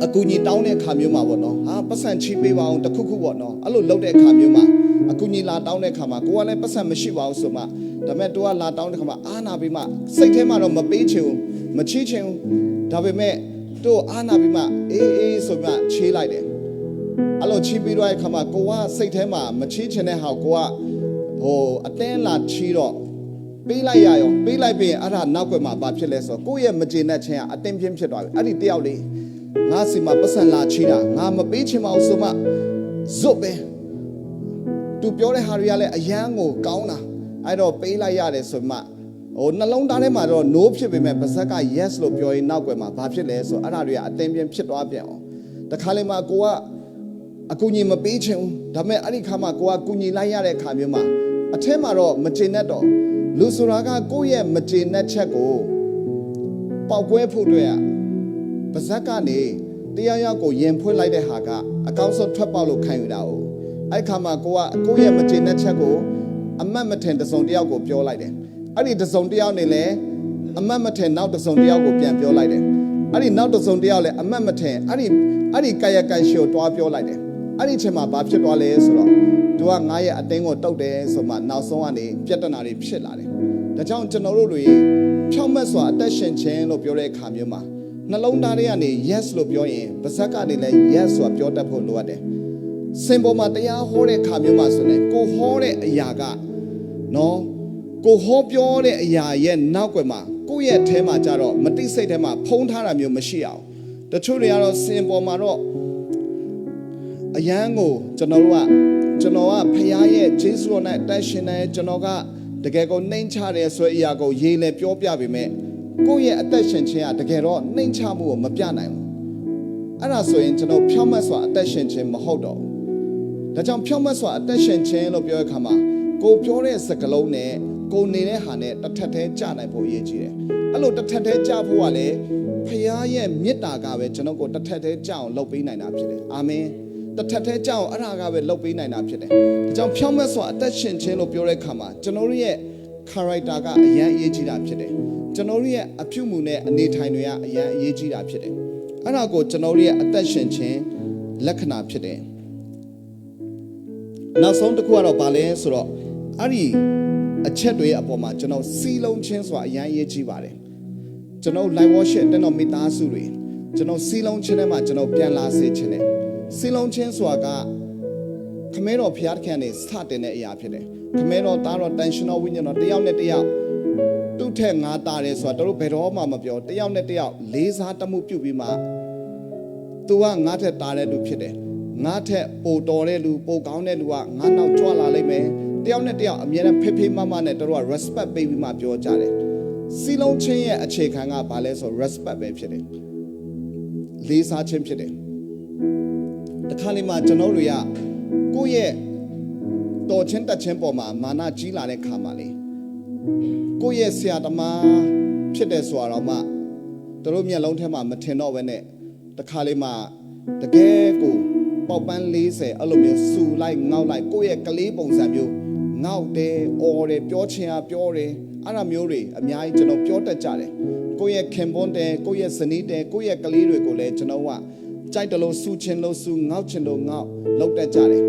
အကူကြီးတောင်းတဲ့အခါမျိုးမှာပေါ့နော်ပတ်စံချီးပေးပါအောင်တခုပေါ့နော်အဲ့လိုလုပ်တဲ့အခါမျိုးမှာအကူကြီးလာတောင်းတဲ့အခါမှာကိုကလည်းပတ်စံမရှိပါဘူးဆိုမှဒါပေမဲ့သူကလာတောင်းတဲ့အခါမှာအာနာပြီးမှစိတ်ထဲမှာတော့မပေးချင်ဘူးမချီးချင်ဘူးဒါပေမဲ့သူ့အာနာပြီးမှအေးဆိုပြီးမှချေးလိုက်တယ်အဲ့လိုချီးပြီးတော့အခါမှာကိုကစိတ်ထဲမှာမချီးချင်တဲ့ဟာကိုကအတင်းလာချီးတော့ပေးလိုက်ရရောပေးလိုက်ပြီးအဲ့ဒါနောက်ွယ်မှာဘာဖြစ်လဲဆိုတော့ကိုယ့်ရဲ့မကျေနပ်ခြင်းကအတင်းပြင်းဖြစ်သွားပြီအဲ့ဒီတယောက်လေးငါစီမှာပတ်စံလာချီးတာငါမပေးချင်ပါဘူးဆိုမှဇွတ်ပဲသူပြောတဲ့ဟာတွေကလည်းအယမ်းကိုကောင်းတာအဲ့တော့ပေးလိုက်ရတယ်ဆိုမှနှလုံးသားထဲမှာတော့ no ဖြစ်ပေမဲ့ပါဇက်က yes လို့ပြောရင်နောက်ွယ်မှာဘာဖြစ်လဲဆိုအဲ့ဒါတွေကအတင်းပြင်းဖြစ်သွားပြန်အောင်တခါလေမှာကိုကအကူကြီးမပေးချင်ဘူးဒါပေမဲ့အဲ့ဒီခါမှာကိုကကူညီလိုက်ရတဲ့ခါမျိုးမှာအထက်မှာတော့မကျေနပ်တော့လူဆိုတာကကိုယ့်ရဲ့မကျေနပ်ချက်ကိုပေါက်ကွဲဖို့အတွက်ပါဇက်ကနေတရားရောက်ကိုယင်ဖွင့်လိုက်တဲ့ဟာကအကောင်းဆုံးထွက်ပေါက်လို့ခံယူတာ哦အဲ့ခါမှာကိုယ့်ရဲ့မကျေနပ်ချက်ကိုအမတ်မထင်တစုံတယောက်ကိုပြောလိုက်တယ်အဲ့ဒီတစုံတယောက်နေလဲအမတ်မထင်နောက်တစုံတယောက်ကိုပြန်ပြောလိုက်တယ်အဲ့ဒီနောက်တစုံတယောက်လဲအမတ်မထင်အဲ့ဒီကာယကံရှိကိုတွားပြောလိုက်တယ်အဲ့ဒီအချိန်မှာဘာဖြစ်သွားလဲဆိုတော့သူကငါရဲ့အတင်းကိုတုတ်တယ်ဆိုမှနောက်ဆုံးကနေပြဿနာတွေဖြစ်လာတယ်ဒါကြောင့်ကျွန်တော်တို့တွေဖြောင့်မတ်စွာအသက်ရှင်ခြင်းလို့ပြောတဲ့အခါမျိုးမှာနှလုံးသားထဲကနေ yes လို့ပြောရင်ပါဇက်ကနေလည်း yes ဆိုတာပြောတတ်ဖို့လိုအပ်တယ်စင်ပေါ်မှာတရားဟောတဲ့အခါမျိုးမှာဆိုရင်ကိုဟောတဲ့အရာကနော်ကိုဟောပြောတဲ့အရာရဲ့နောက်ွယ်မှာကိုယ့်ရဲ့အဲမှာကြတော့မတိစိတ်ထဲမှာဖုံးထားတာမျိုးမရှိအောင်တချို့တွေကတော့စင်ပေါ်မှာတော့အယမ်းကိုကျွန်တော်ကဖခင်ရဲ့ဂျေဇုတော်နဲ့တိုက်ရှင်တဲ့ကျွန်တော်ကတကယ်ကိုနှိမ်ချတယ်ဆိုတဲ့အရာကိုရေးလဲပြောပြပေမဲ့ကိုယ့်ရဲ့အသက်ရှင်ခြင်းကတကယ်တော့နှိမ်ချမှုကိုမပြနိုင်ဘူးအဲ့ဒါဆိုရင်ကျွန်တော်ဖြောင့်မတ်စွာအသက်ရှင်ခြင်းမဟုတ်တော့ဘူးဒါကြောင့်ဖြောင့်မတ်စွာအသက်ရှင်ခြင်းလို့ပြောတဲ့အခါမှာကိုပြောတဲ့စကားလုံးနဲ့ကိုနေတဲ့ဟာနဲ့တစ်ထပ်တည်းကြနိုင်ဖို့အရေးကြီးတယ်အဲ့လိုတစ်ထပ်တည်းကြဖို့ကလည်းဖခင်ရဲ့မေတ္တာကပဲကျွန်တော်ကိုတစ်ထပ်တည်းကြအောင်လုပ်ပေးနိုင်တာဖြစ်တယ်အာမင်တစ်ထပ်တည်းကြအောင်အဲ့ဒါကပဲလုပ်ပေးနိုင်တာဖြစ်တယ်ဒါကြောင့်ဖြောင့်မတ်စွာအသက်ရှင်ခြင်းလို့ပြောတဲ့အခါမှာကျွန်တော်တို့ရဲ့ character ကအရန်အရေးကြီးတာဖြစ်တယ်ကျွန်တော်တို့ရဲ့အပြုမှုနဲ့အနေထိုင်တွေကအရန်အရေးကြီးတာဖြစ်တယ်အဲ့ဒါကိုကျွန်တော်တို့ရဲ့အသက်ရှင်ခြင်းလက္ခဏာဖြစ်တယ်နောက်ဆုံးတစ်ခုကတော့ဗာလဲဆိုတော့အဲ့ဒီအချက်တွေအပေါ်မှာကျွန်တော်စီလုံးချင်းဆိုတာအရန်အရေးကြီးပါတယ်ကျွန်တော် live worship တဲ့တော့မိသားစုတွေကျွန်တော်စီလုံးချင်းထဲမှာကျွန်တော်ပြန်လာစေခြင်းတယ်စီလုံးချင်းဆိုတာကခမဲတော်ဖျားတခန့်နေစတင်တဲ့အရာဖြစ်တယ်ခမဲတော်သားတော်တန်ရှင်တော်ဝိညာဉ်တော်တယောက်နဲ့တယောက်သူ့ထက်ငါတာတယ်ဆိုတာတို့ဘယ်တော့မှမပြောတယောက်နဲ့တယောက်လေးစားတမှုပြုပြီးမှသူကငါထက်တာတဲ့လူဖြစ်တယ်ငါထက်ပိုတော်တဲ့လူပိုကောင်းတဲ့လူကငါနောက်ကြွလာလိမ့်မယ်တယောက်နဲ့တယောက်အမြဲတမ်းဖေးမမနဲ့တို့က respect ပေးပြီးမှပြောကြတယ်စီလုံးချင်းရဲ့အခြေခံကဘာလဲဆို respect ပဲဖြစ်တယ်လေးစားခြင်းဖြစ်တယ်တခါလေမှကျွန်တော်တို့ကကိုယ့်ရဲ့တော်ချင်းတက်ချင်းပေါ်မှာမာနကြီးလာတဲ့ခါမှာလေကိုယ့်ရဲ့ဆရာသမားဖြစ်တယ်ဆိုတော့မှတို့မျက်လုံးထဲမှာမထင်တော့ဘဲနဲ့တခါလေမှတကယ်ကိုပေါက်ပန်း40အဲ့လိုမျိုးစူလိုက်ငေါက်လိုက်ကိုယ့်ရဲ့ကလေးပုံစံမျိုးငေါက်တယ်အော်တယ်ပြောချင်အားပြောတယ်အဲ့ဒါမျိုးတွေအများကြီးကျွန်တော်ပြောတတ်ကြတယ်ကိုယ့်ရဲ့ခင်ပွန်းတယ်ကိုယ့်ရဲ့ဇနီးတယ်ကိုယ့်ရဲ့ကလေးတွေကိုလည်းကျွန်တော်ကကြိုက်တယ်လို့စူချင်လို့စူငေါက်ချင်လို့ငေါက်လောက်တတ်ကြတယ်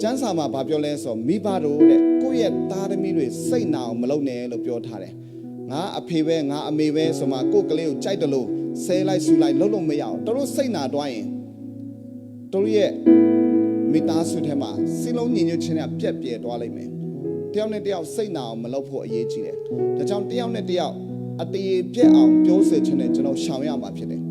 ကျမ်းစာမှာဘာပြောလဲဆိုမိဘတို့တဲ့ကိုယ့်ရဲ့သားသမီးတွေစိတ်နာအောင်မလုပ်နဲ့လို့ပြောထားတယ်ငါအဖေပဲငါအမေပဲဆိုမှကိုယ့်ကလေးကိုကြိုက်တယ်လို့ ဆဲလိုက်ဆူလိုက်လှုပ်လို့မရအောင်တို့စိတ်နာတွားရင်တို့ရဲ့မိသားစုထဲမှာစီလုံးညီညွတ်ခြင်းကပြက်ပြဲသွားလိမ့်မယ်တယောက်နဲ့တယောက်စိတ်နာအောင်မလုပ်ဖို့အရေးကြီးတယ်ဒါကြောင့်တယောက်နဲ့တယောက်အတည်ပြက်အောင်ပြောစေခြင်းနဲ့ကျွန်တော်ရှောင်ရမှာဖြစ်တယ်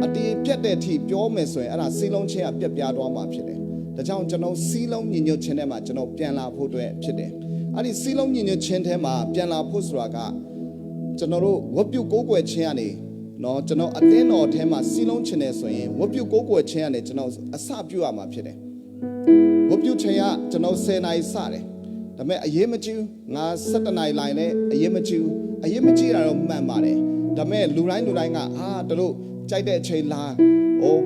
အတည်ပြက်တဲ့အထိပြောမယ်ဆိုရင်အဲ့ဒါစီလုံးခြင်းကပြက်ပြားသွားမှာဖြစ်တယ်ဒါကြောင့်ကျွန်တော်စီလုံးညီညွတ်ခြင်းထဲမှာကျွန်တော်ပြန်လာဖို့အတွက်ဖြစ်တယ်အဲ့ဒီစီလုံးညီညွတ်ခြင်းထဲမှာပြန်လာဖို့ဆိုတာကကျွန်တော်တို့ဝတ်ပြုကိုးကွယ်ခြင်းကနေနော်ကျွန်တော်အသင်းတော်ထဲမှာစီလုံးခြင်းနေဆိုရင်ဝတ်ပြုကိုးကွယ်ခြင်းကနေကျွန်တော်အစပြုရမှာဖြစ်တယ်ဝတ်ပြုခြင်းကကျွန်တော်10 နာရီစတယ်ဒါပေမဲ့အရေးမကြီးငါ17 နာရီလိုက်လဲအရေးမကြီးတာတော့မှန်ပါတယ်ဒါပေမဲ့လူတိုင်းကတို့ကြိုက်တဲ့အချိန်လာဟို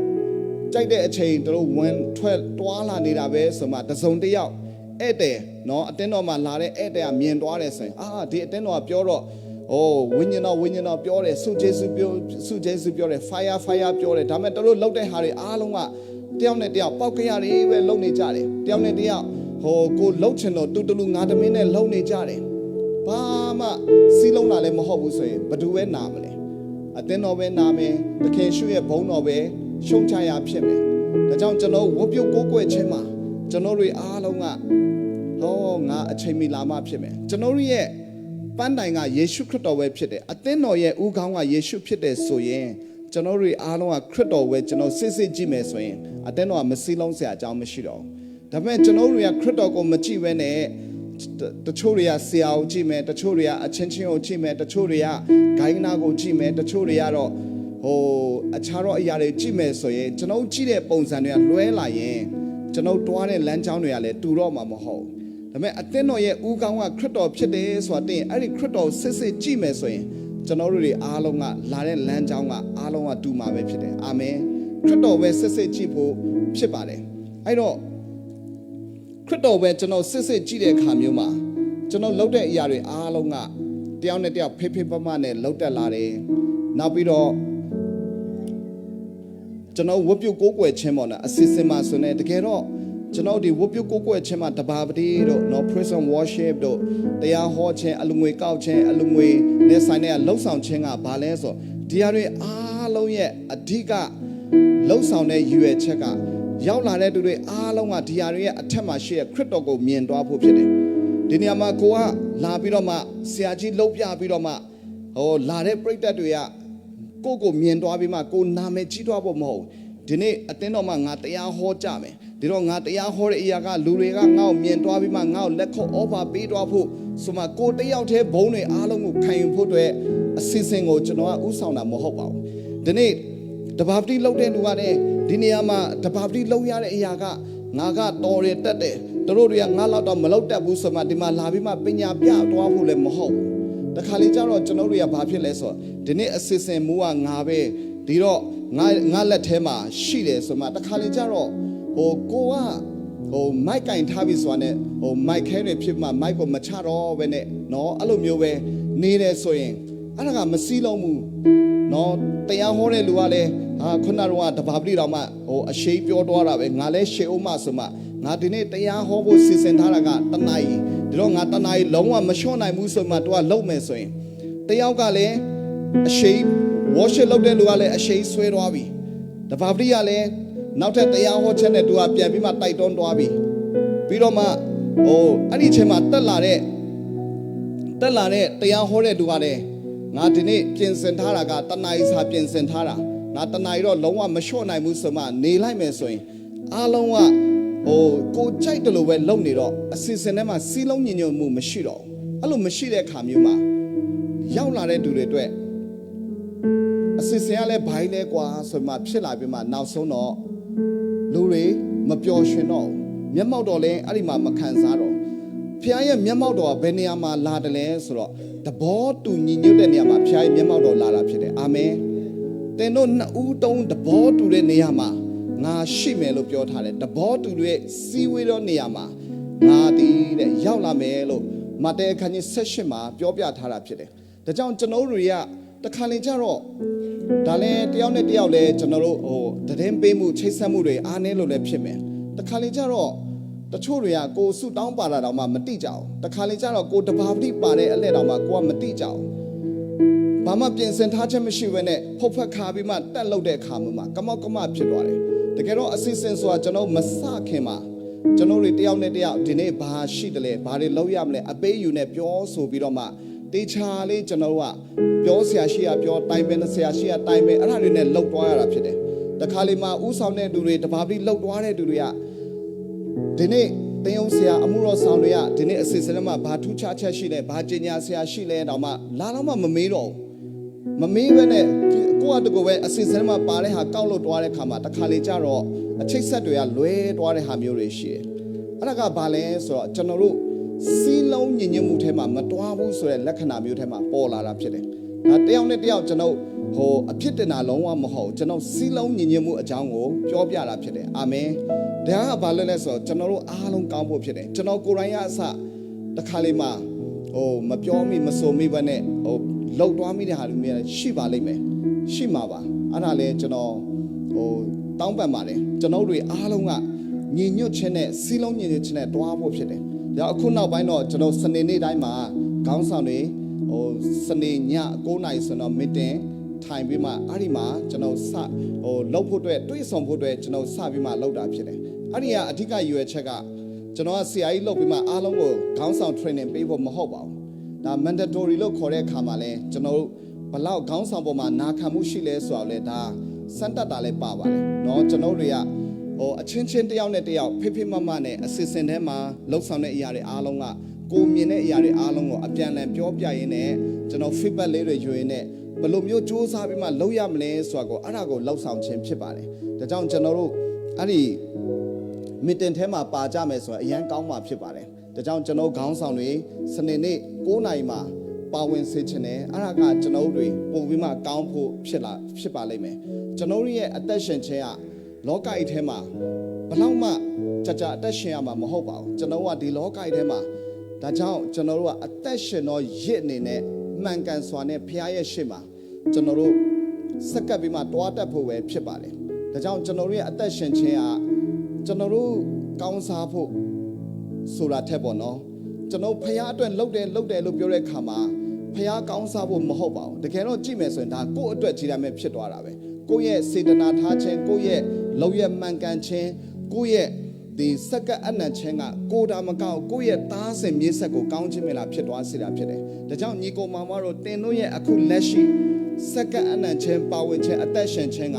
ကြိုက်တဲ့အချိန်တို့ဝင်ထွက်တွားလာနေတာပဲဆိုမှတစုံတစ်ယောက်ဧည့်သည်နော်အတင်းတော်မှာလာတဲ့ဧည့်သည်ကမြင်သွားတယ်ဆိုရင်ဒီအတင်းတော်ကပြောတော့ဝိညာဉ်တော်ပြောတယ်ဆုကျေးဇူးပြောတယ် fire ပြောတယ်ဒါပေမဲ့တို့လောက်တဲ့ဟာတွေအားလုံးကတယောက်နဲ့တယောက်ပေါက်ကြရတွေပဲလုံနေကြတယ်တယောက်နဲ့တယောက်ကိုလှုပ်ချင်တော့တူတူငါသမင်းနဲ့လှုပ်နေကြတယ်ဘာမှစီးလုံးတာလည်းမဟုတ်ဘူးဆိုရင်ဘယ်သူပဲနာမလဲအသင်းတော်ပဲနာမယ်သခင်ရှုရဲ့ဘုန်းတော်ပဲရှုံချရာဖြစ်မယ်ဒါကြောင့်ကျွန်တော်ဝတ်ပြုကိုးကွယ်ခြင်းမှာကျွန်တော်တွေအားလုံးကငါအချိန်မီလာမှဖြစ်မယ်ကျွန်တော်ရဲ့ပန်းတိုင်ကယေရှုခရစ်တော်ပဲဖြစ်တယ်အသင်းတော်ရဲ့ဦးခေါင်းကယေရှုဖြစ်တယ်ဆိုရင်ကျွန်တော်တွေအားလုံးကခရစ်တော်ပဲကျွန်တော်စစ်ကြည့်မယ်ဆိုရင်အသင်းတော်ကမစီးလုံးစရာအကြောင်းမရှိတော့ဘူးဒါပေမဲ့ကျွန်တော်တွေကခရစ်တော်ကိုမကြည့်ဘဲနဲ့တချို့တွေကဆရာကိုကြည့်မယ်တချို့တွေကအချင်းချင်းကိုကြည့်မယ်တချို့တွေကဂိုင်းနာကိုကြည့်မယ်တချို့တွေကတော့အခြားသောအရာတွေကြည့်မယ်ဆိုရင်ကျွန်တော်ကြည့်တဲ့ပုံစံတွေကလွဲလာရင်ကျွန်တော်တွားတဲ့လမ်းကြောင်းတွေကလည်းတူတော့မှာမဟုတ်ဒါပေမဲ့အသင်းတော်ရဲ့ဦးခေါင်းကခရစ်တော်ဖြစ်တယ်ဆိုတာတင်အဲ့ဒီခရစ်တော်စစ်ကြည့်မယ်ဆိုရင်ကျွန်တော်တို့တွေအားလုံးကလာတဲ့လမ်းကြောင်းကအားလုံးကတူမှာပဲဖြစ်တယ်အာမင်ခရစ်တော်ပဲစစ်ကြည့်ဖို့ဖြစ်ပါတယ်အဲ့တော့ခရစ်တော်ပဲကျွန်တော်စစ်ကြည့်တဲ့အခါမျိုးမှာကျွန်တော်လုပ်တဲ့အရာတွေအားလုံးကတယောက်နဲ့တယောက်ဖေးပမနဲ့လှုပ်တက်လာတယ်နောက်ပြီးတော့ကျွန်တော်ဝတ်ပြုကိုးကွယ်ခြင်းပေါ့နော်အစီအစဉ်မှာဆိုနေတကယ်တော့ကျွန်တော်ဒီဝတ်ပြုကိုးကွယ်ခြင်းမှာတဘာပတိတို့နော် praise and worship တို့တရားဟောခြင်းအလူငွေကောက်ခြင်းအလူငွေနဲ့ဆိုင်တဲ့လှုပ်ဆောင်ခြင်းကဘာလဲဆိုဒီဟာတွေအားလုံးရဲ့အဓိကလှုပ်ဆောင်တဲ့ရည်ရွယ်ချက်ကရောက်လာတဲ့သူတွေအားလုံးကဒီဟာတွေရဲ့အထက်မှာရှိတဲ့ခရစ်တော်ကိုမြင်သွားဖို့ဖြစ်တယ်ဒီနေရာမှာကိုကလာပြီးတော့မှဆရာကြီးလှုပ်ပြပြီးတော့မှလာတဲ့ပရိသတ်တွေကကိုမြင်သွားပြီးမှကိုနာမည်ကြီးသွားဖို့မဟုတ်ဒီနေ့အတင်းတော်မှာငါတရားဟောကြမယ်ဒီတော့ငါတရားဟောတဲ့အရာကလူတွေကငါ့ကိုမြင်သွားပြီးမှငါ့ကိုလက်ခုပ်ဩဘာပေးသွားဖို့ဆိုမှကိုတယောက်တည်းဘုံတွေအားလုံးကိုခံယူဖို့အတွက်အစီအစဉ်ကိုကျွန်တော်ကဥဆောင်တာမဟုတ်ပါဘူးဒီနေ့တဘာပတိလှုပ်တဲ့လူကလည်းဒီနေရာမှာတဘာပတိလှုပ်ရတဲ့အရာကငါကတော်ရတက်တယ်တို့တွေကငါလောက်တော့မလောက်တတ်ဘူးဆိုမှဒီမှာလာပြီးမှပညာပြသွားဖို့လည်းမဟုတ်ဘူးတခါလေကျတော့ကျွန်တော်တွေကဘာဖြစ်လဲဆိုတော့ဒီနေ့အစီအစဉ်မူကငါပဲဒီတော့ငါလက်ထဲမှာရှိတယ်ဆိုမှတခါလေကျတော့ကိုကမိုက်ကင်ထားပြီးဆိုတာနဲ့မိုက်ခဲတွေဖြစ်မှမိုက်ကိုမချတော့ပဲနဲ့နော်အဲ့လိုမျိုးပဲနေတယ်ဆိုရင်အဲ့ဒါကမစည်းလုံးဘူးနော်တရားဟောတဲ့လူကလည်းခုနကတော့တဘာပတိတော်မှအရှိပြောသွားတာပဲငါလည်းရှေအောင်မှဆိုမှငါဒီနေ့တရားဟောဖို့စီစဉ်ထားတာကတနာရီဒီတော့ငါတနာရီလုံးဝမလျှော့နိုင်ဘူးဆိုမှသူကလုံးမယ်ဆိုရင်တယောက်ကလည်းအရှိ worship လုပ်တဲ့လူကလည်းအရှိဆွဲသွားပြီတဘာပတိကလည်းနောက်ထပ်တရားဟောချက်နဲ့သူကပြန်ပြီးမှတိုက်တွန်းသွားပြီပြီးတော့မှအဲ့ဒီအချိန်မှာတက်လာတဲ့တရားဟောတဲ့သူကလည်းငါဒီနေ့ပြင်ဆင်ထားတာကတနာရီစာပြင်ဆင်ထားတာငါတနာရီတော့လုံးဝမလျှော့နိုင်ဘူးဆိုမှနေလိုက်မယ်ဆိုရင်အားလုံးကကိုကြိုက်တယ်လို့ပဲလုပ်နေတော့အစီအစဉ်ထဲမှာစီးလုံးညီညွတ်မှုမရှိတော့အဲ့လိုမရှိတဲ့အခါမျိုးမှာရောက်လာတဲ့သူတွေအတွက်အစီအစဉ်ကလည်းဘိုင်းလဲကွာဆိုမှဖြစ်လာပြီးမှနောက်ဆုံးတော့လူတွေမပျော်ရွှင်တော့မျက်မှောက်တော်လည်းအဲ့ဒီမှာမခံစားတော့ဖခင်ရဲ့မျက်မှောက်တော်ကဘယ်နေရာမှာလာတယ်လဲဆိုတော့သဘောတူညီညွတ်တဲ့နေရာမှာဖခင်ရဲ့မျက်မှောက်တော်လာတာဖြစ်တယ်အာမင်တင်တို့နှစ်ဦးတုံးသဘောတူတဲ့နေရာမှာငါရှိမယ်လို့ပြောထားတယ်သဘောတူတဲ့စီဝေးသောနေရာမှာငါတည်တဲ့ရောက်လာမယ်လို့မဿဲအခန်းကြီး18မှာပြောပြထားတာဖြစ်တယ်ဒါကြောင့်ကျွန်တော်တို့တွေကတခါလေကြတော့ဒါလည်းတယောက်နဲ့တယောက်လည်းကျွန်တော်တို့သတင်းပေးမှုချိတ်ဆက်မှုတွေအားနည်းလို့လည်းဖြစ်မယ်တခါလေကြတော့တချို့တွေကကိုစုတောင်းပါတာတောင်မှမတိကြအောင်တခါလေကြတော့ကိုတဘာပတိပါတဲ့အလှဲ့တောင်မှကိုကမတိကြအောင်ဘ ဘာမှပြင်ဆင်ထားချက်မရှိဘဲနဲ့ဖုတ်ဖက်ခါပြီးမှတက်လောက်တဲ့အခါမှာကမောက်ကမဖြစ်သွားတယ်တကယ်တော့အစစ်စင်ဆိုတာကျွန်တော်မစခင်မှာကျွန်တော်တွေတယောက်နဲ့တယောက်ဒီနေ့ဘာရှိတယ်လဲဘာတွေလုပ်ရမလဲအပေးယူနဲ့ပြောဆိုပြီးတော့မှတေချာလေးကျွန်တော်တို့ကပြောဆရာရှိရပြောတိုင်ပင်ဆရာရှိရတိုင်ပင်အဲ့ဒါတွေနဲ့လှုပ်သွားရတာဖြစ်တယ်တခါလေမှာဥဆောင်တဲ့သူတွေတဘာပြီးလှုပ်သွားတဲ့သူတွေကဒီနေ့တင်းယုံဆရာအမှုတော်ဆောင်တွေကဒီနေ့အစစ်စင်မှာဘာထူးခြားချက်ရှိလဲဘာကျင်ညာဆရာရှိလဲတော့မှလာတော့မှမမေးတော့မမေးဘဲနဲ့ကိုယ့်အတကူပဲအစစ်စင်မှာပါတဲ့ဟာကောက်လို့သွားတဲ့ခါမှာတခါလေကြတော့အချိတ်ဆက်တွေကလွဲသွားတဲ့ဟာမျိုးတွေရှိတယ်အဲ့ဒါကဘာလဲဆိုတော့ကျွန်တော်တို့စီးလုံးညင်ညွတ်မှုထဲမှာမတွားဘူးဆိုတဲ့လက္ခဏာမျိုးထဲမှာပေါ်လာတာဖြစ်တယ်ဒါတယောက်နဲ့တယောက်ကျွန်တော်အဖြစ်တင်တာလုံးဝမဟုတ်ကျွန်တော်စီးလုံးညင်ညွတ်မှုအကြောင်းကိုပြောပြတာဖြစ်တယ်အာမင်ဒါကဘာလဲလဲဆိုတော့ကျွန်တော်တို့အားလုံးကောင်းဖို့ဖြစ်တယ်ကျွန်တော်ကိုယ်တိုင်ကအစတခါလေးမှာမပြောမိမဆိုမိဘနဲ့လှုပ်သွားမိတဲ့ဟာတွေမျိုးရှိပါလိမ့်မယ်ရှိမှာပါအဲ့ဒါလည်းကျွန်တော်တောင်းပန်ပါတယ်ကျွန်တော်တွေအားလုံးကညီညွတ်ခြင်းနဲ့စီးလုံးညီညွတ်ခြင်းနဲ့တွားဖို့ဖြစ်တယ်ဒါအခုနောက်ပိုင်းတော့ကျွန်တော်စနေနေ့တိုင်းမှာခေါင်းဆောင်တွေစနေည9:00နာရီဆိုတော့ meeting ထိုင်ပြီးမှအဲ့ဒီမှာကျွန်တော်လှုပ်ဖို့အတွက်တွေးဆောင်ဖို့အတွက်ကျွန်တော်စပြီးမှလှုပ်တာဖြစ်တယ်အဲ့ဒီကအဓိကရွယ်ချက်ကကျွန်တော်ကဆရာကြီးလှုပ်ပြီးမှအားလုံးကိုခေါင်းဆောင် training ပေးဖို့မဟုတ်ပါဘူးဒါ mandatory လို့ခေါ်တဲ့အခါမှာလဲကျွန်တော်တို့ဘလောက်ခေါင်းဆောင်ပေါ်မှာနာခံမှုရှိလဲဆိုတော့လဲဒါစမ်းတက်တာလဲပါပါတယ်เนาะကျွန်တော်တွေကအချင်းချင်းတယောက်နဲ့တယောက်ဖိဖိမမနဲ့အစစ်စင်ထဲမှာလှုပ်ဆောင်တဲ့အရာတွေအားလုံးကကိုမြင်တဲ့အရာတွေအားလုံးကိုအပြန်အလှန်ပြောပြရင်းနဲ့ကျွန်တော် feedback လေးတွေယူရင်းနဲ့ဘယ်လိုမျိုးစူးစမ်းပြီးမှလုပ်ရမလဲဆိုတာကိုအဲ့ဒါကိုလှုပ်ဆောင်ခြင်းဖြစ်ပါတယ်ဒါကြောင့်ကျွန်တော်တို့အဲ့ဒီ meeting ထဲမှာပါကြမယ်ဆိုရင်အရန်ကောင်းမှာဖြစ်ပါတယ်ဒါကြောင့်ကျွန်တော်ခေါင်းဆောင်တွေစနေနေ့9:00နာရီမှာပါဝင်စေချင်တယ်အဲ့ဒါကကျွန်တော်တို့ပုံပြီးမှကောင်းဖို့ဖြစ်ပါလိမ့်မယ်ကျွန်တော်တို့ရဲ့အသက်ရှင်ခြင်းကလောကကြီးထဲမှာဘလောက်မှကြာအသက်ရှင်ရမှာမဟုတ်ပါဘူးကျွန်တော်ကဒီလောကကြီးထဲမှာဒါကြောင့်ကျွန်တော်တို့ကအသက်ရှင်တော့ရစ်အနေနဲ့မှန်ကန်စွာနဲ့ဖခင်ရဲ့ရှေ့မှာကျွန်တော်တို့စက္ကပ်ပြီးမှတွားတက်ဖို့ပဲဖြစ်ပါတယ်ဒါကြောင့်ကျွန်တော်တို့ရဲ့အသက်ရှင်ခြင်းကကျွန်တော်တို့ကောင်းစားဖို့ဆိုတာထက်ပေါ့နော်ကျွန်တော်ဖခင်အတွက်လှုပ်တယ်လို့ပြောတဲ့အခါမှာဖခင်ကောင်းစားဖို့မဟုတ်ပါဘူးတကယ်တော့ကြည့်မယ်ဆိုရင်ဒါကိုယ့်အတွက်ကြီးတယ်မဲ့ဖြစ်သွားတာပဲကိုယ့်ရဲ့စေတနာထားခြင်းကိုယ့်ရဲ့လောက်ရမှန်ကန်ခြင်းကိုယ့်ရဲ့ဒီစက္ကအနံ့ခြင်းကကိုယ်တာမကောက်ကိုယ့်ရဲ့သားစင်မြေးဆက်ကိုကောင်းခြင်းမလားဖြစ်သွားစေတာဖြစ်တယ်ဒါကြောင့်ညီကိုမောင်မတို့တင်တို့ရဲ့အခုလက်ရှိစက္ကအနံ့ခြင်းပါဝင်ခြင်းအသက်ရှင်ခြင်းက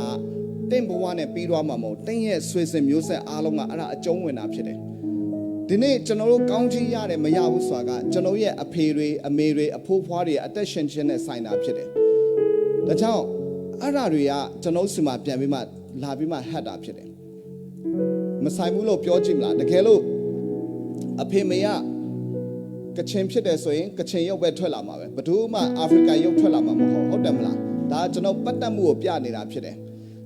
တင့်ဘဝနဲ့ပြီးသွားမှာမဟုတ်တင်းရဲ့ဆွေစဉ်မျိုးဆက်အားလုံးကအဲ့ဒါအကျုံးဝင်တာဖြစ်တယ်ဒီနေ့ကျွန်တော်တို့ကောင်းချီးရတယ်မရဘူးဆိုတာကကျွန်တော်ရဲ့အဖေတွေအမေတွေအဖိုးဖွားတွေအသက်ရှင်ခြင်းနဲ့ဆိုင်တာဖြစ်တယ်ဒါကြောင့်အဲ့ဒါတွေကကျွန်တော်စီမှာပြန်ပြီးမှလာပြီးမှဟတ်တာဖြစ်တယ်မဆိုင်ဘူးလို့ပြောကြည့်မလားတကယ်လို့အဖေမေကကချင်ဖြစ်တယ်ဆိုရင်ကချင်ရုပ်ပဲထွက်လာမှာပဲဘယ်သူမှအာဖရိကန်ရုပ်ထွက်လာမှာမဟုတ်ဟုတ်တယ်မလားဒါကျွန်တော်ပတ်သက်မှုကိုပြနေတာဖြစ်တယ်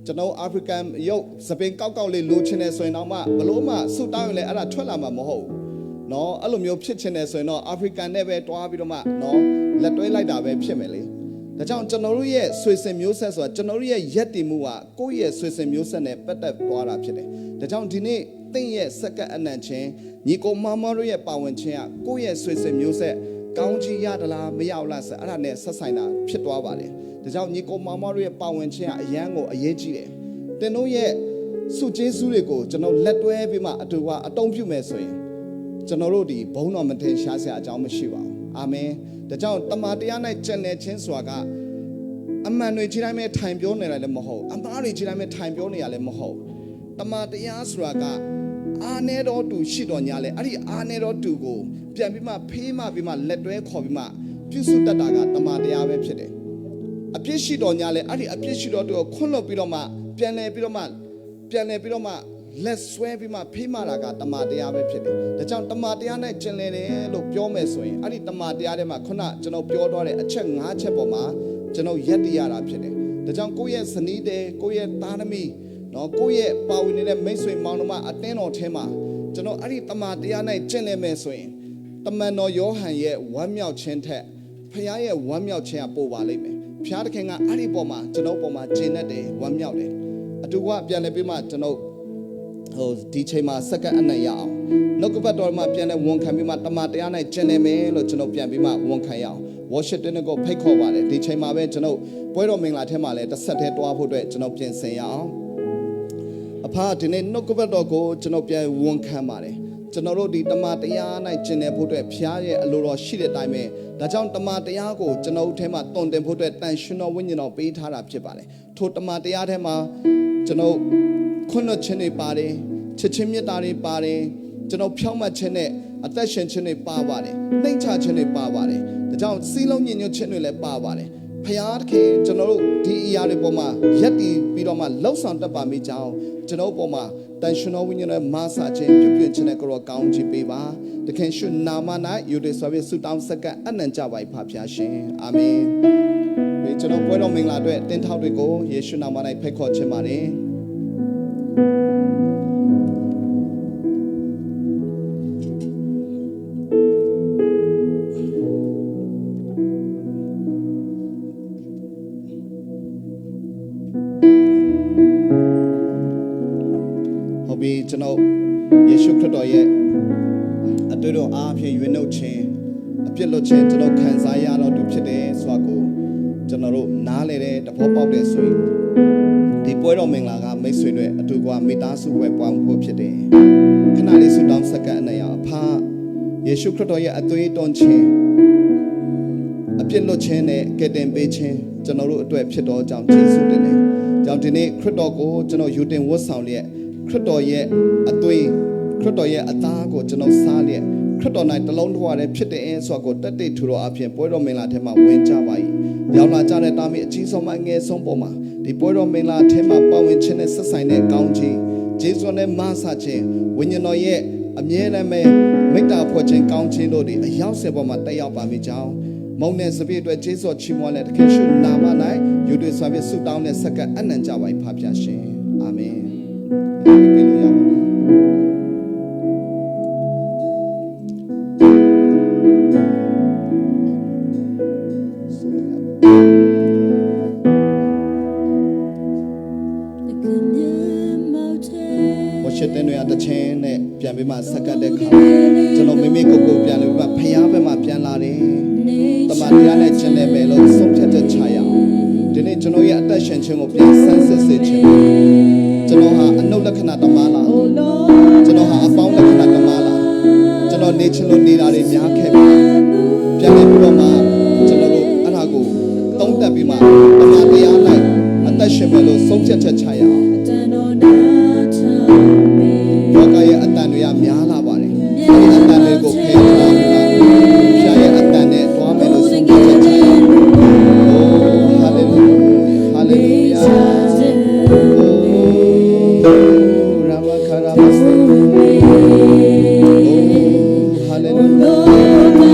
ကျွန်တော်အာဖရိကန်ရုပ်စပင်ကောက်လေးလိုချင်တယ်ဆိုရင်တော့မှဘလို့မှဆူတောင်းရင်လည်းအဲ့ဒါထွက်လာမှာမဟုတ်ဘူးเนาะအဲ့လိုမျိုးဖြစ်ချင်တယ်ဆိုရင်တော့အာဖရိကန်နဲ့ပဲတွားပြီးတော့မှเนาะလက်တွဲလိုက်တာပဲဖြစ်မယ်လေဒါကြောင့်ကျွန်တော်တို့ရဲ့ဆွေစဉ်မျိုးဆက်ဆိုတာကျွန်တော်တို့ရဲ့ယက်တည်မှုကကိုယ့်ရဲ့ဆွေစဉ်မျိုးဆက်နဲ့ပတ်သက်သွားတာဖြစ်တယ်ဒါကြောင့်ဒီနေ့သင်ရဲ့စက္ကအနံ့ခြင်းညီကိုမမတို့ရဲ့ပါဝင်ခြင်းကကိုယ့်ရဲ့ဆွေစဉ်မျိုးဆက်ကောင်းကြီးရသလားမရဘူးလားဆိုအဲ့ဒါနဲ့ဆက်ဆိုင်တာဖြစ်သွားပါတယ်ဒါကြောင့်ညီကိုမမတို့ရဲ့ပါဝင်ခြင်းကအရန်ကိုအရေးကြီးတယ်သင်တို့ရဲ့စုကျေးဇူးတွေကိုကျွန်တော်လက်တွဲပြီးမှအတူကအတုံးပြုမယ်ဆိုရင်ကျွန်တော်တို့ဒီဘုန်းတော်မတင်ရှားစရာအကြောင်းမရှိပါဘူးအာမင်ဒါကြောင့်တမန်တရား၌ကျင့်နေခြင်းဆိုတာကအမှန်တွေကြီးတိုင်းပဲထိုင်ပြောနေတာလည်းမဟုတ်အမှားတွေကြီးတိုင်းပဲထိုင်ပြောနေရလည်းမဟုတ်တမန်တရားဆိုတာကအာနေတော်တူရှိတော်ညာလေအဲ့ဒီအာနေတော်တူကိုပြန်ပြီးမှဖေးမှပြီးမှလက်တွဲခေါ်ပြီးမှပြုစုတတ်တာကတမန်တရားပဲဖြစ်တယ်အပြစ်ရှိတော်ညာလေအဲ့ဒီအပြစ်ရှိတော်တူကိုခွန့်လွတ်ပြီးတော့မှပြန်လဲပြီးတော့မှလက်ဆွဲပြီးမှဖေးမှတာကတမန်တရားပဲဖြစ်တယ်ဒါကြောင့်တမန်တရားနဲ့ကျင်လည်တယ်လို့ပြောမယ်ဆိုရင်အဲ့ဒီတမန်တရားထဲမှာခုနကျွန်တော်ပြောထားတဲ့အချက်၅ချက်ပေါ်မှာကျွန်တော်ရက်တည်ရတာဖြစ်တယ်ဒါကြောင့်ကိုယ့်ရဲ့ဇနီးတဲ့ကိုယ့်ရဲ့သားသမီးနော်ကိုယ့်ရဲ့ပါဝင်နေတဲ့မိတ်ဆွေမောင်နှမအတင်းတော်ထဲမှာကျွန်တော်အဲ့ဒီတမန်တရားနဲ့ကျင့်လည်မယ်ဆိုရင်တမန်တော်ယောဟန်ရဲ့ဝမ်းမြောက်ခြင်းထက်ဖခင်ရဲ့ဝမ်းမြောက်ခြင်းကပိုပါလိမ့်မယ်ဖခင်သခင်ကအဲ့ဒီပေါ်မှာကျွန်တော်ပေါ်မှာကျင့်တတ်တယ်ဝမ်းမြောက်တယ်အတူကပြန်လည်ပြီးမှကျွန်တော်ဒီချိန်မှာစက္ကအနံ့ရအောင်နှုတ်ကပတ်တော်မှာပြန်လဲဝန်ခံပြီးမှတမန်တရားနဲ့ကျင့်နေမယ်လို့ကျွန်တော်ပြန်ပြီးမှဝန်ခံရအောင်ဝ worship တဲ့ကိုဖိတ်ခေါ်ပါတယ်ဒီချိန်မှာပဲကျွန်တော်ပွဲတော်မင်္ဂလာထဲမှာလည်းတစ်ဆက်တည်းတွားဖို့အတွက်ကျွန်တော်ပြင်ဆင်ရအောင်အဖဒီနေ့နှုတ်ကပတ်တော်ကိုကျွန်တော်ပြန်ဝန်ခံပါတယ်ကျွန်တော်တို့ဒီတမန်တရား၌ကျင့်တဲ့ဖို့အတွက်ဖျားရဲ့အလိုတော်ရှိတဲ့အတိုင်းပဲဒါကြောင့်တမန်တရားကိုကျွန်တော်တို့ထဲမှာတုံတင်ဖို့အတွက်တန်ရှင်တော်ဝိညာဉ်တော်ပေးထားတာဖြစ်ပါတယ်ထိုတမန်တရားထဲမှာကျွန်တော်ခွင့်လွှတ်ခြင်းတွေပါတယ်ချစ်ချင်းမြတ်တာတွေပါတယ်ကျွန်တော်ဖြောင့်မတ်ခြင်းနဲ့အသက်ရှင်ခြင်းတွေပါပါတယ်နှိမ့်ချခြင်းတွေပါပါတယ်ဒါကြောင့်စီးလုံးညင်ညွတ်ခြင်းတွေလည်းပါပါတယ်ဖျားခင်ကျွန်တော်တို့ဒီအရာတွေပေါ်မှာရက်တည်ပြီးတော့မှလှုပ်ဆောင်တတ်ပါမိကြောင်းကျွန်တော်ပေါ်မှာတန်ရှင်တော်ဝိညာဉ်ရဲ့မာစာခြင်းပြုပြင်ခြင်းနဲ့ကိုရောကောင်းချီးပေးပါတခင်ရှုနာမ၌ယူတွေဆိုပြီးဆုတောင်းစက္ကန့်အနံ့ကြပါဖဖျားရှင်အာမင်ဒီကျွန်တော်ပွဲတော်မင်္ဂလာအတွက်တင်းထောက်တွေကိုယေရှုနာမ၌ဖိတ်ခေါ်ခြင်းပါတယ်ကျွန်တော်ယေရှုခရစ်တော်ရဲ့အတွေ့အကြုံအားဖြင့်ရွေးနှုတ်ခြင်းအပြစ်လွတ်ခြင်းကျွန်တော်ခံစားရတော့သူဖြစ်တယ်ဆိုတာကိုကျွန်တော်တို့နားလည်တဲ့တဘောပေါက်တဲ့ဆိုရင်ဒီပွဲတော်မင်္ဂလာကမိတ်ဆွေတွေအတူကမိသားစုပွဲပွားဖို့ဖြစ်တယ်ခဏလေးဆုတောင်းစက္ကန့်အနေနဲ့အဖယေရှုခရစ်တော်ရဲ့အသွေးသွန်းခြင်းအပြစ်လွတ်ခြင်းနဲ့ကယ်တင်ပေးခြင်းကျွန်တော်တို့အတွက်ဖြစ်တော်ကြောင့်ယေရှုတင်တယ်ကြောင့်ဒီနေ့ခရစ်တော်ကိုကျွန်တော်ယူတင်ဝတ်ဆောင်လျက်ခရစ်တော်ရဲ့အသွေးခရစ်တော်ရဲ့အသားကိုကျွန်တော်စားလျက်ခရစ်တော်၌တလုံးထွားတဲ့ဖြစ်တဲ့ဆိုတာကိုတက်တိတ်ထူတော်အဖြစ်ပွဲတော်မင်္ဂလာထဲမှာဝင်ကြပါ၏ရောက်လာကြတဲ့တာမီအကြီးဆုံးမှငယ်ဆုံးပေါ်မှာဒီပွဲတော်မင်္ဂလာထဲမှာပါဝင်ခြင်းနဲ့ဆက်ဆိုင်တဲ့ကောင်းချီးဂျေဇုနဲ့မဆာခြင်းဝိညာဉ်တော်ရဲ့အမြဲတမ်းပဲမေတ္တာဖွယ်ခြင်းကောင်းခြင်းတို့ဒီအရောက်စေပေါ်မှာတက်ရောက်ပါမိကြောင်းမုန်နဲ့စပည့်အတွက်ဂျေဇုချီးမွမ်းတဲ့တခင်ရှုနာမ၌ယူတွေဆွာပြဆုတောင်းတဲ့စက္ကန့်အနံ့ကြပါ၏ဖဖျားရှင်အာမင်ပြေလို့ရပါမယ်တဲ့နေရာတစ်ချင်းနဲ့ပြန်ပြီးမှဆက်ကတ်တဲ့ခါကျွန်တော်မိမိကိုယ်ကိုပြန်လို့ပြီးမှဖျားဘက်မှာပြန်လာတယ်တမန်တရားနဲ့ကျင့်တယ်မယ်လို့ဆုံးဖြတ်ချက်ချရအောင်ဒီနေ့ကျွန်တော်ရဲ့အသက်ရှင်ခြင်းကိုပြန်ဆန်းစစ်စေခြင်းကျွန်တော်ဟာအနုလက္ခဏာတမန်လားကျွန်တော်ဟာအပေါင်းလက္ခဏာတမန်လားကျွန်တော်နေချင်လို့နေတာတွေများခဲ့ပြီပြန်ပြီးတော့မှကျွန်တော်တို့အဲ့ဒါကိုသုံးသပ်ပြီးမှတမန်တရား၌အသက်ရှင်မယ်လို့ဆုံးဖြတ်ချက်ချရအောင်ဘောကရဲ့အတန်တွေကများလာပါတယ်။ဒီအတန်တွေကိုဖယ်ထားပြီးမှဖျားရဲ့အတန်နဲ့တွားမယ်လို့ဆုံးဖြတ်ချက်ချရအောင်။အိုးဟာလေလုယာဟာလေလုယာ။အိုးရာမခရာမစေ။အိုးဟာလေလုယာ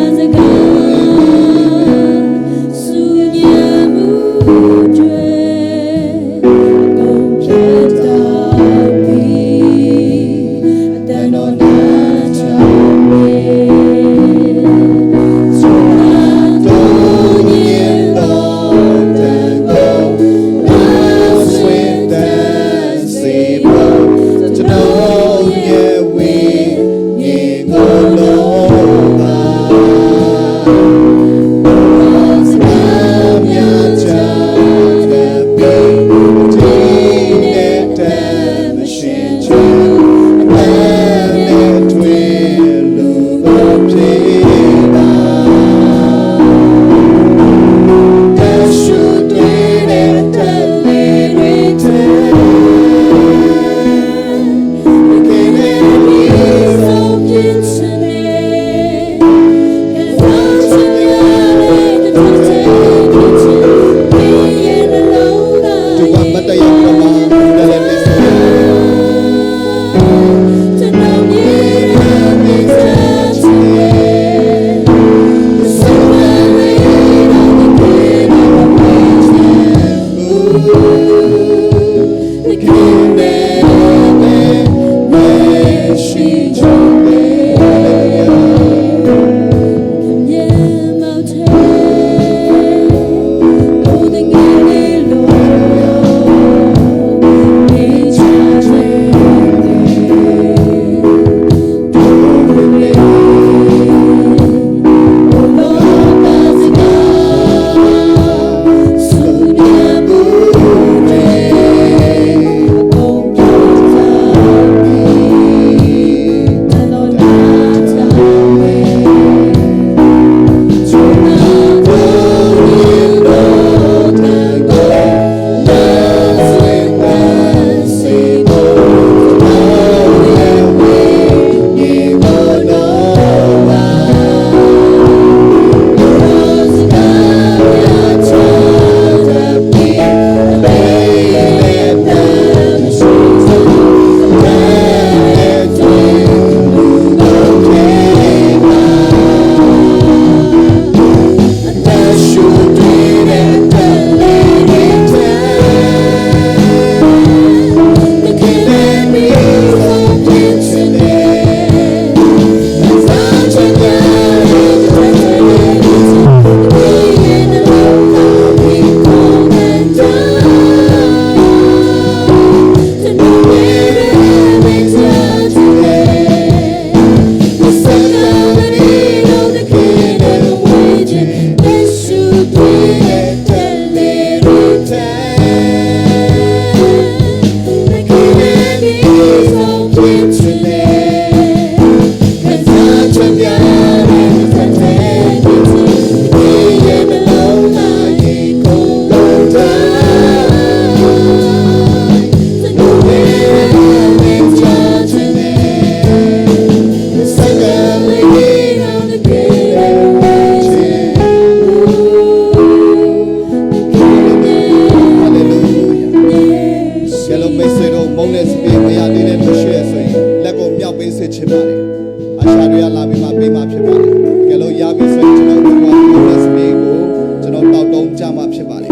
လာပြီးမှပေးမှဖြစ်ပါလေကဲလို့ရပြီဆိုရင်ကျွန်တော်တို့က bonus ပေးကိုကျွန်တော်တောက်တုံးကြမှာဖြစ်ပါလေ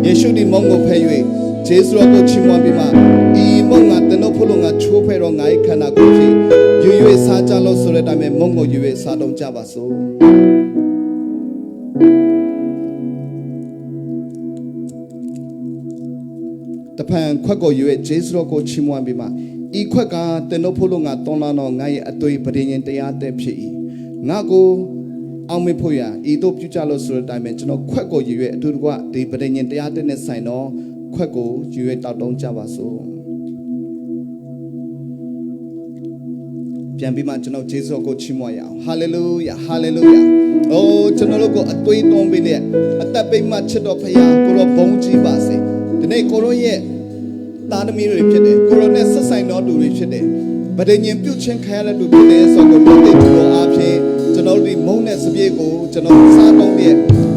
ယေရှုဒီမုံကိုဖဲ၍ဂျေဇုတော်ကိုချီးမွမ်းပြီးမှဤမုံငါတနုဖို့လို့ငါချိုးဖဲတော့ငါရဲ့ခန္ဓာကိုယ်ဖြင့်ရွရွစားကြလို့ဆိုတဲ့အတိုင်းပဲမုံကိုရွရွစားတော့ကြပါစို့တဖန်ခွက်ကိုရွရွဂျေဇုတော်ကိုချီးမွမ်းပြီးမှဤခွက်ကတနုဖို့လို့ငါတွန်းလာတော့ငါရဲ့အသွေးပဋိညာဉ်တရားတဲ့ဖြစ်၏ငါကိုအောင်မေဖို့ရဤတို့ပြုကြလို့ဆိုတဲ့အတိုင်းပဲကျွန်တော်ခွက်ကိုရွရွအတူတကွဒီပဋိညာဉ်တရားတဲ့နဲ့ဆိုင်တော့ခွက်ကိုရွရွတောက်တုံးကြပါစို့ပြန်ပြီးမှကျွန်တော်ဂျေဇုကိုချီးမွမ်းရအောင်ဟာလေလုယာဟာလေလုယာအိုးကျွန်တော်တို့ကိုအသွေးသွန်းပေးတဲ့အသက်ပိတ်မှချစ်တော်ဖခင်ကိုရောဘုန်းကြီးပါစေဒီနေ့ကိုရောရဲ့သားသမီးတွေဖြစ်တယ်ကိုရောနဲ့ဆက်ဆိုင်တော်သူတွေဖြစ်တယ်ဗဒိညင်ပြုတ်ချင်းခံရတဲ့သူဖြစ်တယ်ဆိုတော့ကိုတိတ်ကိုအားဖြင့်ကျွန်တော်တို့ဒီမုန်းတဲ့စပြေးကိုကျွန်တော်စားတော့တဲ့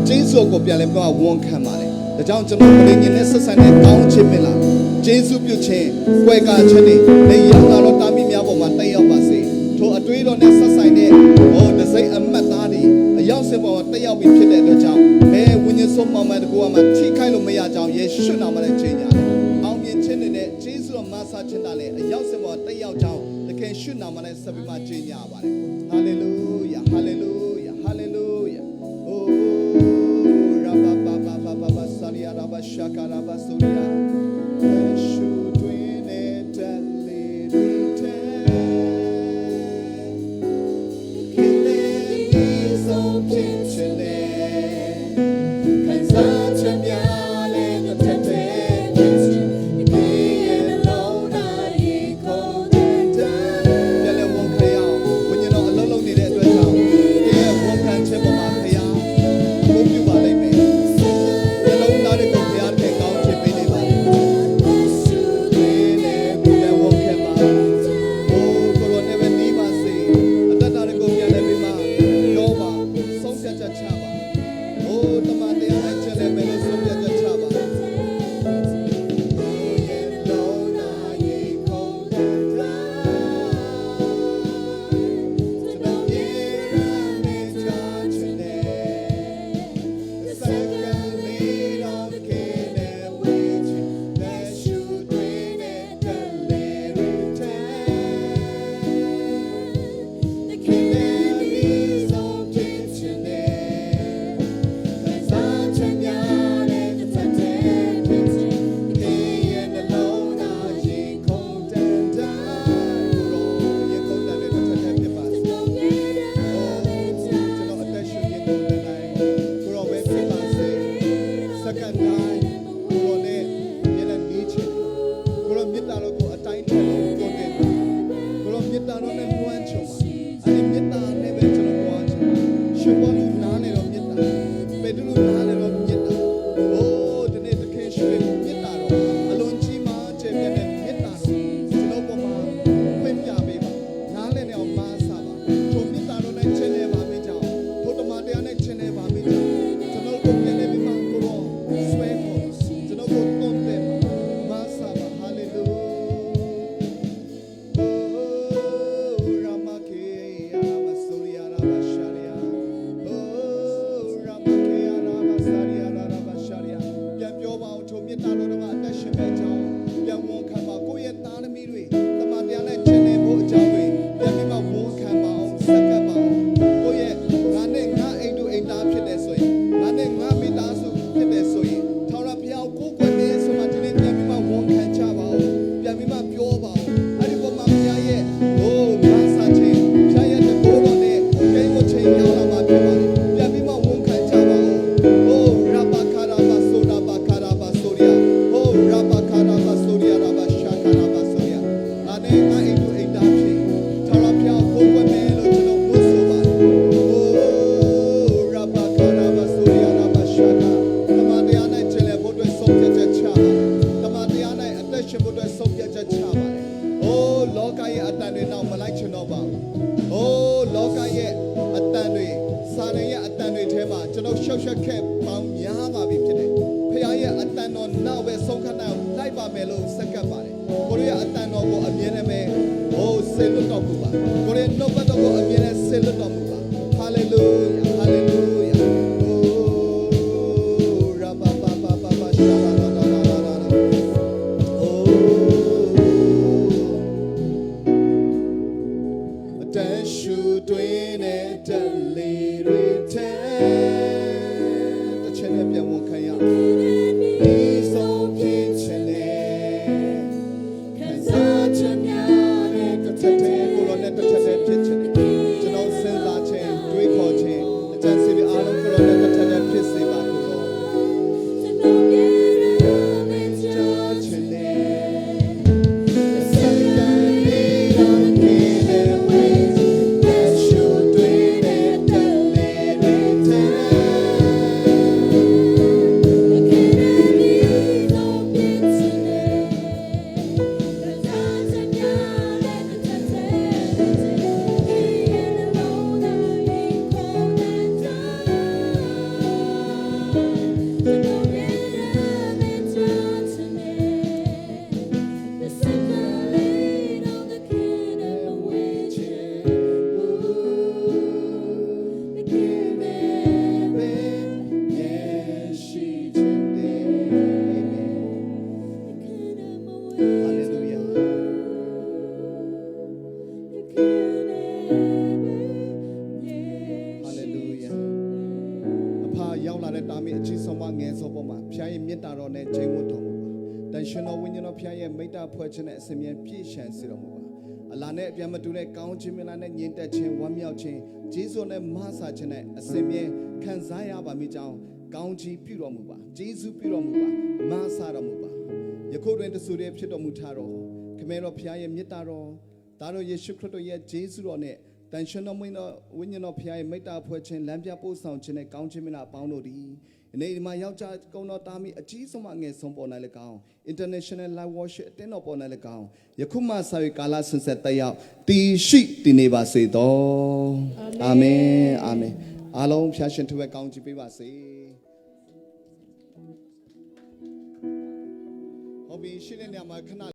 ဂျေဇုကိုပြန်လဲပြောဝန်ခံပါတယ်ဒါကြောင့်ကျွန်တော်ဗဒိညင်နဲ့ဆက်ဆိုင်တဲ့ကောင်းချစ်မင်လားဂျေဇုပြုတ်ချင်းကွယ်ကာချက်တွေနေရောက်လာတော့တာမီများပေါ်မှာတက်ရောက်ပါစေထိုအတွေးတော်နဲ့ဆက်ဆိုင်တဲ့ဒစိမ့်အမတ်သားတွေအရောက်စင်ပေါ်မှာတက်ရောက်ပြီးဖြစ်တဲ့အတွက်ကြောင့်ဘယ်ဝိညာဉ်ဆုံးမှန်တကူမှထိခိုက်လို့မရကြောင်းယေရှုနာမနဲ့ချိန်ကြတယ်အောင်မြင်ခြင်းနဲ့ဂျေဇုတော်မဆာခြင်းတာလည်းအရောက်စင်ပေါ်တက်ရောက်ကြောင်းသခင်ရှုနာမနဲ့ဆက်ပြီးမှချိန်ကြပါတယ်ဟာလေလုယာဟာလေလုယာဟာလေလုယာအိုးရာဘာဘာဘာဘာဘာဘာဆာရီယာရာဘာရှာကာရာဘာဆိုရီယာယေရှုတွင်နေတဲ့လေရီတဲ့န ရှုတွင်တဲ့တလေးတွေထဲတစ်ချက်နဲ့ပြန်ဝန်ခံရဒီဆုံးဖြစ်ချင်တယ်ခံစားချက်များတဲ့တစ်ချက်တည်းကိုယ်တော်နဲ့တစ်ချက်တည်းဖြစ်ချင်တယ်ကျွန်တော်စဉ်းစားခြင်းတွေးခေါ်ခြင်းအကြံစီပြီးအားလုံးကိုယ်တော်နဲ့တစ်ချက်တည်းဖြစ်စေပါကိုယ်တော်ကြားချင်တယ်ရောက်လာတဲ့တာမီအကြီးဆုံးမငယ်ဆုံးပေါ်မှာဖခင်ရဲ့မေတ္တာတော်နဲ့ချိန်ဝတ်တော်မူပါတန်ရှင်တော်ဝိညာဉ်တော်ဖခင်ရဲ့မိတ္တာဖွဲ့ခြင်းနဲ့အစဉ်မြဲပြည့်ရှံစေတော်မူပါအလာနဲ့အပြန်မတူတဲ့ကောင်းခြင်းမင်္ဂလာနဲ့ညီတက်ခြင်းဝမ်းမြောက်ခြင်းဂျေဇုနဲ့မဆာခြင်းနဲ့အစဉ်မြဲခံစားရပါမိကြောင်းကောင်းချီးပြုတော်မူပါဂျေဇုပြုတော်မူပါမဆာတော်မူပါယခုတွင်တဆူတဲ့ဖြစ်တော်မူထားတော်ခမဲတော်ဖခင်ရဲ့မေတ္တာတော်သားတော်ယေရှုခရစ်တော်ရဲ့ဂျေဇုတော်နဲ့တန်ရှင်တော်မွေးတော်ဝိညာဉ်တော်ဖခင်ရဲ့မိတ္တာဖွဲ့ခြင်းလမ်းပြပို့ဆောင်ခြင်းနဲ့ကောင်းခြင်းမင်္ဂလာပေါင်းတို့သည်ဒီနေ့ဒီမှာယောက်ျားကုန်းတော်တာမီအကြီးဆုံးမငယ်ဆုံးပေါ်၌လည်းကောင်း International Live Worship အတင်းတော်ပေါ်၌လည်းကောင်းယခုမှဆာ၍ကာလဆင်ဆက်တက်ရောက်တည်ရှိတည်နေပါစေတော်အာမင်အာမင်အားလုံးဖျားရှင်ထူပဲကောင်းချီးပေးပါစေဟုတ်ပြီရှိတဲ့နေရာမှာခဏ